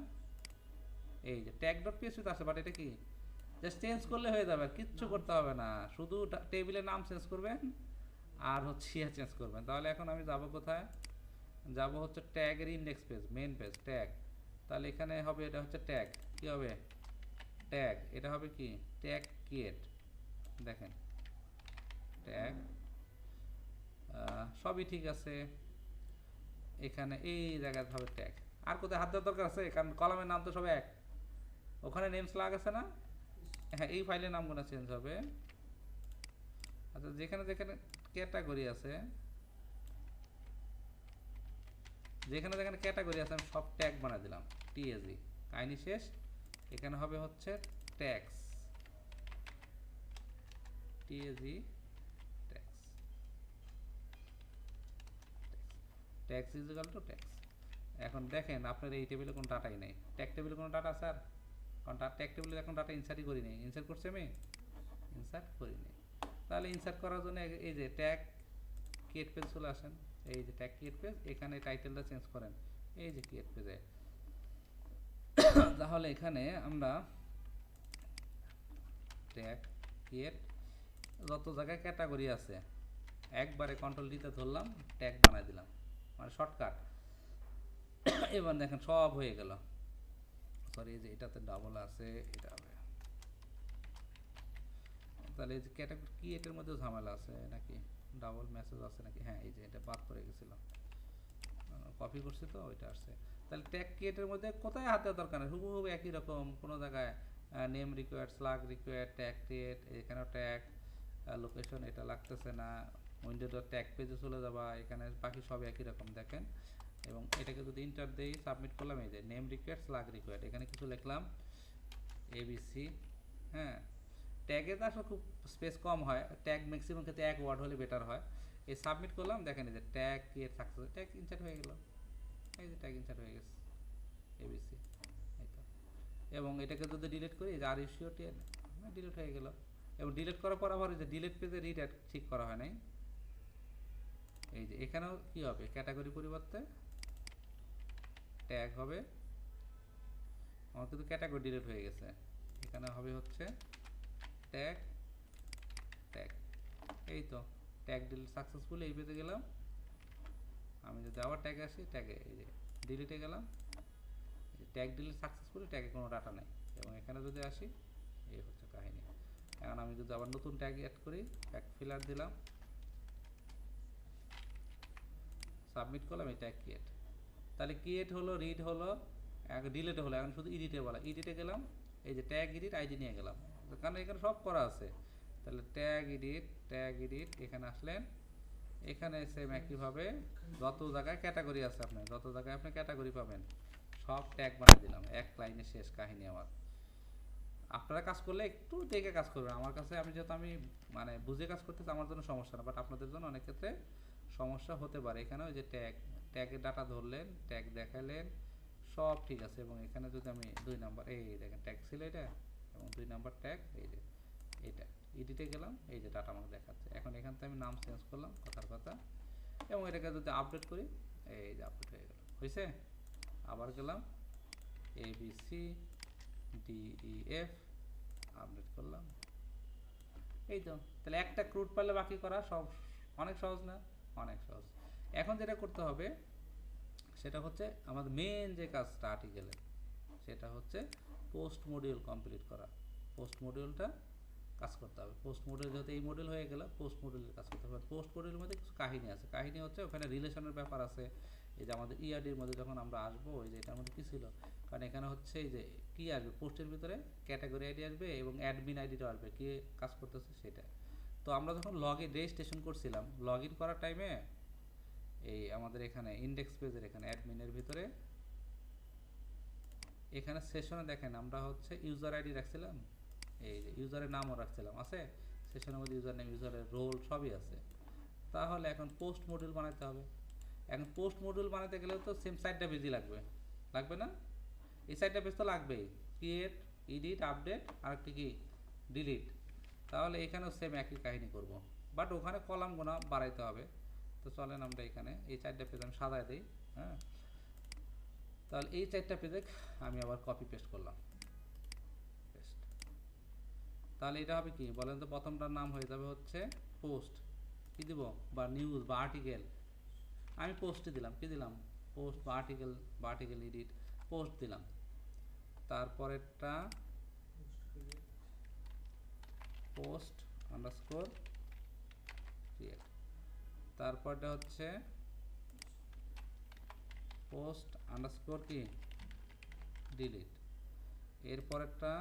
Speaker 1: এই যে ট্যাগ ডট পিএসপিতে আসে, বাট এটা কি জাস্ট চেঞ্জ করলে হয়ে যাবে, কিচ্ছু করতে হবে না, শুধু টেবিলের নাম চেঞ্জ করবেন আর হচ্ছে চেঞ্জ করবেন। তাহলে এখন আমি যাব কোথায়, যাব হচ্ছে ট্যাগের index page, main page tag. তাহলে এখানে হবে এটা হচ্ছে ট্যাগ, কি হবে ট্যাগ, এটা হবে কি ট্যাগ ক্রিয়েট, দেখেন ট্যাগ সবই ঠিক আছে। এখানে এই জায়গায় হবে ট্যাগ, আর কোথায় হাত দেওয়ার দরকার আছে, কারণ কলামের নাম তো সব এক, ওখানে নেম স্ল্যাগ আছে না, হ্যাঁ এই ফাইলের নামগুলো চেঞ্জ হবে। আচ্ছা যেখানে যেখানে ক্যাটাগরি আছে, যেখানে যেখানে ক্যাটাগরি আছে আমি সব ট্যাগ বানিয়ে দিলাম, টিএজি কাহিনী শেষ। এখানে হবে হচ্ছে tax, TAG tax, tax is equal two tax. এখন দেখেন আপনার এই টেবিলে কোনো ডাটাই নেই, ট্যাগ টেবিলে কোনো ডাটা স্যার, কারণ ট্যাগ টেবিলে এখন ডাটা ইনসার্টই করিনি, ইনসার্ট করছি আমি ইনসার্ট করিনি। তাহলে ইনসার্ট করার জন্য এই যে ট্যাগ ক্রিয়েট পেজ চলে আসেন, এই যে ট্যাগ ক্রিয়েট পেজ, এখানে টাইটেলটা চেঞ্জ করেন, এই যে ক্রিয়েট পেজে। তাহলে এখানে আমরা ট্যাগ ক্রিয়েট, যত জায়গায় ক্যাটাগরি আছে একবারে কন্ট্রোল ডিতে ধরলাম, ট্যাগ বানাই দিলাম, মানে শর্টকাট। এবার দেখেন সব হয়ে গেল, সরি এই যে এটাতে ডাবল আছে, এটা হবে, তাহলে এই যে ক্যাটাগরি ক্রিয়েটের মধ্যে ঝামেলা আছে নাকি, ডাবল মেসেজ আছে নাকি, হ্যাঁ এই যে এটা বাদ পড়ে গেছিলো, কপি করছি তো ওইটা আসছে। তাহলে ট্যাগ ক্রিয়েটের মধ্যে কোথায় হাত দেওয়ার দরকার নেই, হুবহু একই রকম, কোনো জায়গায় name required, slug required, tag create, এখানেও ট্যাগ, লোকেশন এটা লাগতেছে না, উইন্ডো ডট ট্যাগ পেজে চলে যাবা, এখানে বাকি সব একই রকম দেখেন। এবং এটাকে যদি ইন্টার দেই, সাবমিট করলাম, এই যে নেম রিকোয়ার্ড, স্লাগ রিকোয়ার্ড, এখানে কিছু লিখলাম এবিসি। হ্যাঁ ট্যাগে তো আসলে খুব স্পেস কম হয়, ট্যাগ ম্যাক্সিমাম ক্ষেত্রে এক ওয়ার্ড হলে বেটার হয়। এই সাবমিট করলাম, দেখেন এই যে tag create success, tag insert হয়ে গেল, এই যে ট্যাগ ইনসার্ট হয়ে গেছে এবিসি, এই তো। এবং এটাকে যদি ডিলিট করি, যে আর ইস্যু ডিলিট হয়ে গেল। এবং ডিলিট করার পর আবার যে ডিলিট পেজে রিড ঠিক করা হয় নাই, এই যে এখানেও কি হবে, ক্যাটাগরি পরিবর্তে ট্যাগ হবে, আমার কিন্তু ক্যাটাগরি ডিলিট হয়ে গেছে, এখানে হবে হচ্ছে ট্যাগ ট্যাগ, এই তো ট্যাগ ডিলিট সাকসেসফুল, এই পেজে গেলাম। আমি যদি আবার ট্যাগে আসি, ট্যাগে এই যে ডিলিটে গেলাম, ট্যাগ ডিলিট সাকসেসফুল, ট্যাগে কোনো ডাটা নেই। এবং এখানে যদি আসি, এই হচ্ছে কাহিনী। এখন আমি যদি আবার নতুন ট্যাগ অ্যাড করি, ট্যাগ ফিলার দিলাম, সাবমিট করলাম, এই ট্যাগ ক্রিয়েট, তাহলে ক্রিয়েট হলো, রিড হলো, ডিলিট হলো, এখন শুধু এডিটে বলা, এডিটে গেলাম, এই যে ট্যাগ এডিট আইডি নিয়ে গেলাম, কারণ এখানে সব করা আছে। তাহলে ট্যাগ এডিট এখানে আসলেন, এখানে সেম একইভাবে যত জায়গায় ক্যাটাগরি আছে, আপনার যত জায়গায় আপনি ক্যাটাগরি পাবেন সব ট্যাগ বানিয়ে দিলাম, এক লাইনে শেষ কাহিনী আমার। আপনারা কাজ করলে একটু দেখে কাজ করবেন, আমার কাছে আমি যেহেতু আমি মানে বুঝে কাজ করতেছি, আমার জন্য সমস্যা না, বাট আপনাদের জন্য অনেক ক্ষেত্রে সমস্যা হতে পারে। এখানে ওই যে ট্যাগের ডাটা ধরলেন, ট্যাগ দেখালেন, সব ঠিক আছে। এবং এখানে যদি আমি 2 নাম্বার, এই দেখেন ট্যাগ ছিল এটা, এবং 2 নাম্বার ট্যাগ, এই যে এটা এডিটে গেলাম, এই যে ডাটা আমাকে দেখাচ্ছে। এখন এখান থেকে আমি নাম চেঞ্জ করলাম, কথার কথা, এবং এটাকে যদি আপডেট করি, এই যে আপডেট হয়ে গেল, হয়েছে। আবার গেলাম ABCDEF, আপডেট করলাম, এই তো। তাহলে একটা ক্রুড পারলে বাকি করা সব অনেক সহজ না, অনেক সহজ। এখন যেটা করতে হবে সেটা হচ্ছে আমাদের মেন যে কাজটা আর্টিকেলের, সেটা হচ্ছে পোস্ট মডিউল কমপ্লিট করা। পোস্ট মডিউলটা কাজ করতে হবে। পোস্ট মডিউল যেহেতু এই মডিউল হয়ে গেল, পোস্ট মডিউলের কাজ করতে হবে। পোস্ট মডিউলের মধ্যে কিছু কাহিনী আছে। কাহিনী হচ্ছে ওখানে রিলেশনের ব্যাপার আছে। এই যে আমাদের ইআরডির মধ্যে যখন আমরা আসবো, এই যে এটার মধ্যে কী ছিল, কারণ এখানে হচ্ছে এই যে কী আসবে, পোস্টের ভিতরে ক্যাটাগরি আইডি আসবে এবং অ্যাডমিন আইডিটাও আসবে, কী কাজ করতেছে সেটা। তো আমরা যখন লগ ইন রেজিস্ট্রেশন করছিলাম, লগ ইন করার টাইমে এই আমাদের এখানে ইন্ডেক্স পেজের এখানে অ্যাডমিনের ভিতরে এখানে সেশনে দেখেন আমরা হচ্ছে ইউজার আইডি রাখছিলাম, এই যে ইউজারের নামও রাখছিলাম, আছে সেশনের মধ্যে ইউজার নেম, ইউজারের রোল সবই আছে। তাহলে এখন পোস্ট মডিউল বানাতে হবে। এখন পোস্ট মডিউল বানাতে গেলেও তো সেম সাইডটা পেজই লাগবে, লাগবে না? এই সাইডটা পেজ তো লাগবেই, ক্রিয়েট, এডিট, আপডেট আর একটি কি ডিলিট। তাহলে এখানেও সেম একই কাহিনী করব, বাট ওখানে কলাম গোনা বাড়াইতে হবে। তো চলেন আমরা এখানে এই চারটা পেজ আমি সাজায় দিই। হ্যাঁ, তাহলে এই চারটা পেজে আমি আবার কপি পেস্ট করলাম, পেস্ট। তাহলে এটা হবে কি বলেন তো, প্রথমটার নাম হয়ে যাবে হচ্ছে পোস্ট, কি দিব, বা নিউজ বা আর্টিকেল। আমি পোস্টে দিলাম, কি দিলাম, পোস্ট বা আর্টিকেল, বা আর্টিকেল এডিট, পোস্ট দিলাম। তারপরেরটা পোস্ট আন্ডারস্কোর ক্রিয়েট, তারপরটা হচ্ছে পোস্ট আন্ডারস্কোর কি ডিলিট, এরপরেরটা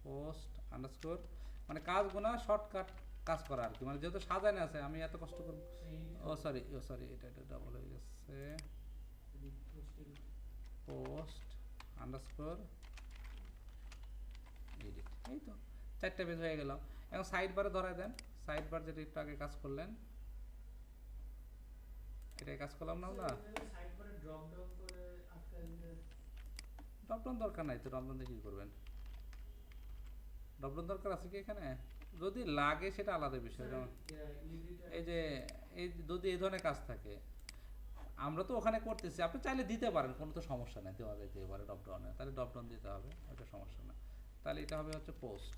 Speaker 1: পোস্ট আন্ডারস্কোর, মানে কাজগুলো শর্টকাট কাজ করা আর কি, মানে যেহেতু সাজানো আছে আমি এত কষ্ট করব। সরি এটা ডাবল হয়ে গেছে, পোস্ট আন্ডারস্কোর এডিট। এই তো চারটা পেজ হয়ে গেল। এখন সাইড বারে ধরাই দেন, সাইড বার যেটা একটু আগে কাজ করলেন, এটাই কাজ করলাম না আমরা। ড্রপ ডাউন দরকার নাই তো, ড্রপ ডাউন দিয়ে কী করবেন, ড্রপ ডাউন দরকার আছে কি এখানে? যদি লাগে সেটা আলাদা বিষয়। যেমন এই যে এই যদি এই ধরনের কাজ থাকে, আমরা তো ওখানে করতেছি, আপনি চাইলে দিতে পারেন, কোনো তো সমস্যা নেই, দেওয়া যেতে পারে ড্রপ ডাউনে, তাহলে ড্রপ ডাউন দিতে হবে, ওটা সমস্যা না। তাহলে এটা হবে হচ্ছে পোস্ট,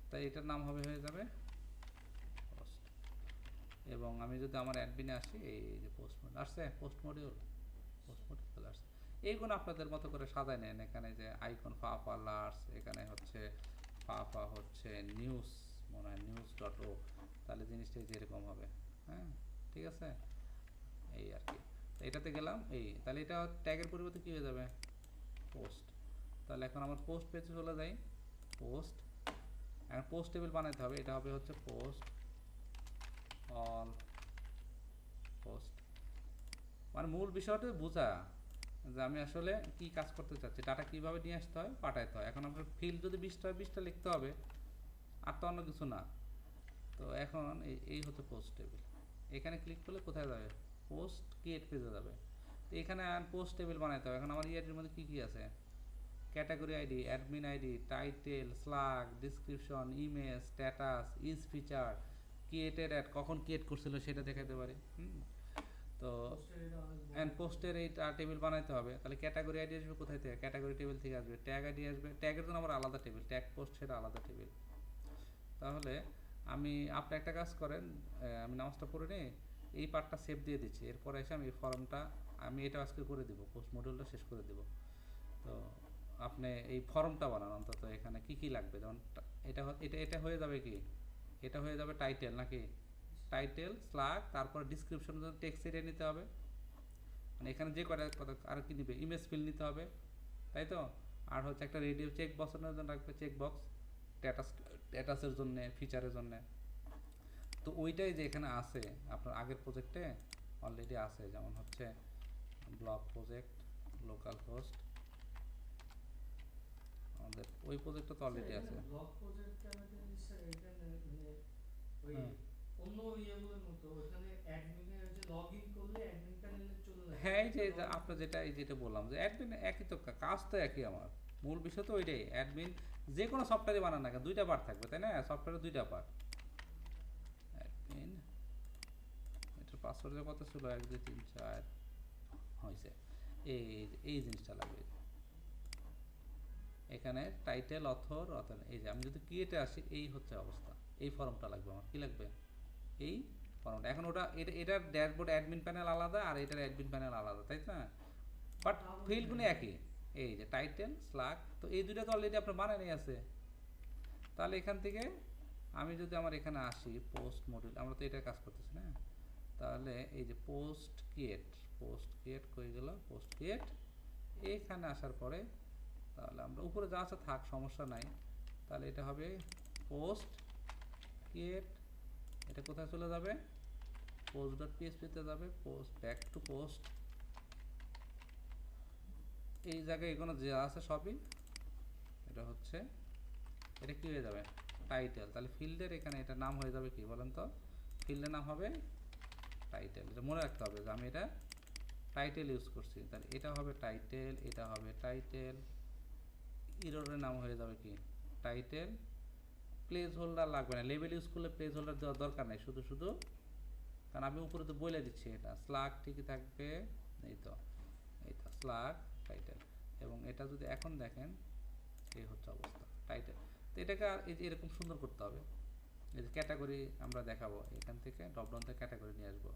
Speaker 1: তাই এটার নাম হবে, হয়ে যাবে পোস্ট। এবং আমি যদি আমার অ্যাডমিনে আসি, এই যে পোস্ট মডিউল আসছে, পোস্ট মডিউল চলে আসছে। এইগুলো আপনাদের মতো করে সাজায় নেন। এখানে যে আইকন ফা লার্স, এখানে হচ্ছে ফা হচ্ছে নিউজ, মনে হয় নিউজ ডট ও, তাহলে জিনিসটা যেরকম হবে। হ্যাঁ, ঠিক আছে, এই আর কি। এটাতে গেলাম, এই তাহলে এটা ট্যাগের পরিবর্তে কী হয়ে যাবে, পোস্ট। তাহলে এখন আমার পোস্ট পেজে চলে যাই, পোস্ট। এখন পোস্ট টেবিল বানাইতে হবে, এটা হবে হচ্ছে পোস্ট অল পোস্ট, মানে মূল বিষয়টা বোঝা যে আমি আসলে কি কাজ করতে চাচ্ছি, ডাটা কীভাবে নিয়ে আসতে হয়, পাঠাইতে হয়। এখন আপনার ফিল্ড যদি 20টা 20টা লিখতে হবে, আর তো অন্য কিছু না। তো এখন এই হচ্ছে পোস্ট টেবিল। এখানে ক্লিক করলে কোথায় যাবে, পোস্ট ক্রিয়েট পেজে যাবে। তো এখানে পোস্ট টেবিল বানাইতে হবে। এখন আমার ইআরডির মধ্যে কী কী আছে, category ID, admin ID, title, slug, description, image, status, is feature, created at, কখন ক্রিয়েট করছিল সেটা দেখাতে পারি। তো পোস্টের এই টেবিল বানাইতে হবে। তাহলে ক্যাটাগরি আইডি আসবে কোথায় থেকে, ক্যাটাগরি টেবিল থেকে আসবে। ট্যাগ আইডি আসবে, ট্যাগের জন্য আমার আলাদা টেবিল, ট্যাগ পোস্ট সেটা আলাদা টেবিল। তাহলে আপনি একটা কাজ করেন, আমি নামাজটা পড়ে নিই, এই পার্টটা সেভ দিয়ে দিচ্ছি, এরপরে এসে আমি এই ফর্মটা আমি এটা আজকে করে দিব, পোস্ট মডিউলটা শেষ করে দিব। তো আপনি এই ফর্মটা বানান অন্তত, এখানে কি কি লাগবে, যেমন এটা এটা এটা হয়ে যাবে কি, এটা হয়ে যাবে টাইটেল নাকি, টাইটেল স্ল্যাগ, তারপরে ডিসক্রিপশন টেক্সট এরিয়া নিতে হবে, মানে এখানে যে কটা কথা আর কি নিবে, ইমেজ ফিল নিতে হবে, তাই তো। আর হচ্ছে একটা রেডিও চেক বসানোর জন্য রাখবে, চেক বক্স, স্ট্যাটাসের জন্য, ফিচারের জন্য। তো ওইটাই যে এখানে আছে আপনার আগের প্রজেক্টে অলরেডি আছে, যেমন হচ্ছে ব্লগ প্রজেক্ট, লোকাল হোস্ট, আমাদের ওই প্রজেক্টটা তো অলরেডি আছে।
Speaker 2: ব্লগ প্রজেক্টটা আমাদের স্যার এখানে মানে ওই অন্য ইয়েগুলোর মতো ওখানে অ্যাডমিনে যে লগইন করলে অ্যাডমিন প্যানেলে চলে যায়।
Speaker 1: হ্যাঁ, এই যে আপনার যেটা বললাম যে অ্যাডমিন একই তো কাজ, তো একই, আমার মূল বিষয় তো ওইটাই। অ্যাডমিন যে কোনো সফটওয়্যারে বানান না কেন, দুইটা পার্ট থাকবে, তাই না, সফটওয়্যারে দুইটা পার্ট। অ্যাডমিন, এটার পাসওয়ার্ডের কত ছিল, 1 2 3 4 হয়েছে। এই জিনিসটা লাগবে এখানে, টাইটেল, অথর, এই যে আমি যদি ক্রিয়েটে আসি, এই হচ্ছে অবস্থা, এই ফর্মটা লাগবে আমার, কি লাগবে, এই ফরম্যাট। এখন ওটা এটার ড্যাশবোর্ড অ্যাডমিন প্যানেল আলাদা আর এটার অ্যাডমিন প্যানেল আলাদা, তাই না? বাট ফিল্ডগুলো একই। এই যে টাইটেল স্লাগ, তো এই দুটো তো অলরেডি আপনার বানানোই আছে। তাহলে এখান থেকে আমি যদি আমার এখানে আসি পোস্ট মডিউল, আমরা তো এটার কাজ করতেছি না, তাহলে এই যে পোস্ট ক্রিয়েট কই গেল, পোস্ট ক্রিয়েট এখানে আসার পরে তাহলে আমরা উপরে যা আছে থাক, সমস্যা নাই। তাহলে এটা হবে পোস্ট ক্রিয়েট, এটা কোথায় চলে যাবে, পোস্ট ডট পিএসপিতে যাবে, পোস্ট ব্যাক টু পোস্ট, এই জায়গায় এগুলো যা আছে সবই এটা হচ্ছে, এটা কি হয়ে যাবে টাইটেল। তাহলে ফিল্ডের এখানে এটা নাম হয়ে যাবে কি বলেন তো, ফিল্ডের নাম হবে টাইটেল। এটা মনে রাখতে হবে যে আমি এটা টাইটেল ইউজ করছি, তাহলে এটা হবে টাইটেল, এটা হবে টাইটেল, ইরোরের নাম হয়ে যাবে কি টাইটেল। প্লেস হোল্ডার লাগবে না, লেবেল ইউজ করলে প্লেস হোল্ডার দেওয়ার দরকার নেই, শুধু শুধু, কারণ আমি উপরে তো বলে দিচ্ছি এটা স্লাগ ঠিকই থাকবে, এই তো স্লাগ টাইটেল। এবং এটা যদি এখন দেখেন এই হচ্ছে অবস্থা টাইটেল। তো এটাকে আর এই যে এরকম সুন্দর করতে হবে, এই যে ক্যাটাগরি আমরা দেখাবো, এখান থেকে ড্রপডাউন থেকে ক্যাটাগরি নিয়ে আসবো।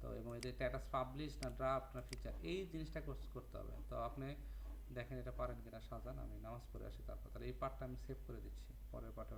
Speaker 1: তো এবং এই যে স্ট্যাটাস পাবলিশ না ড্রাফট না ফিচার, এই জিনিসটা করতে হবে। তো আপনি দেখেন এটা পারেন কিনা সাজান, আমি নামাজ পড়ে আসি তারপর। তাহলে এই পার্টটা আমি সেভ করে দিচ্ছি, পরের পার্টে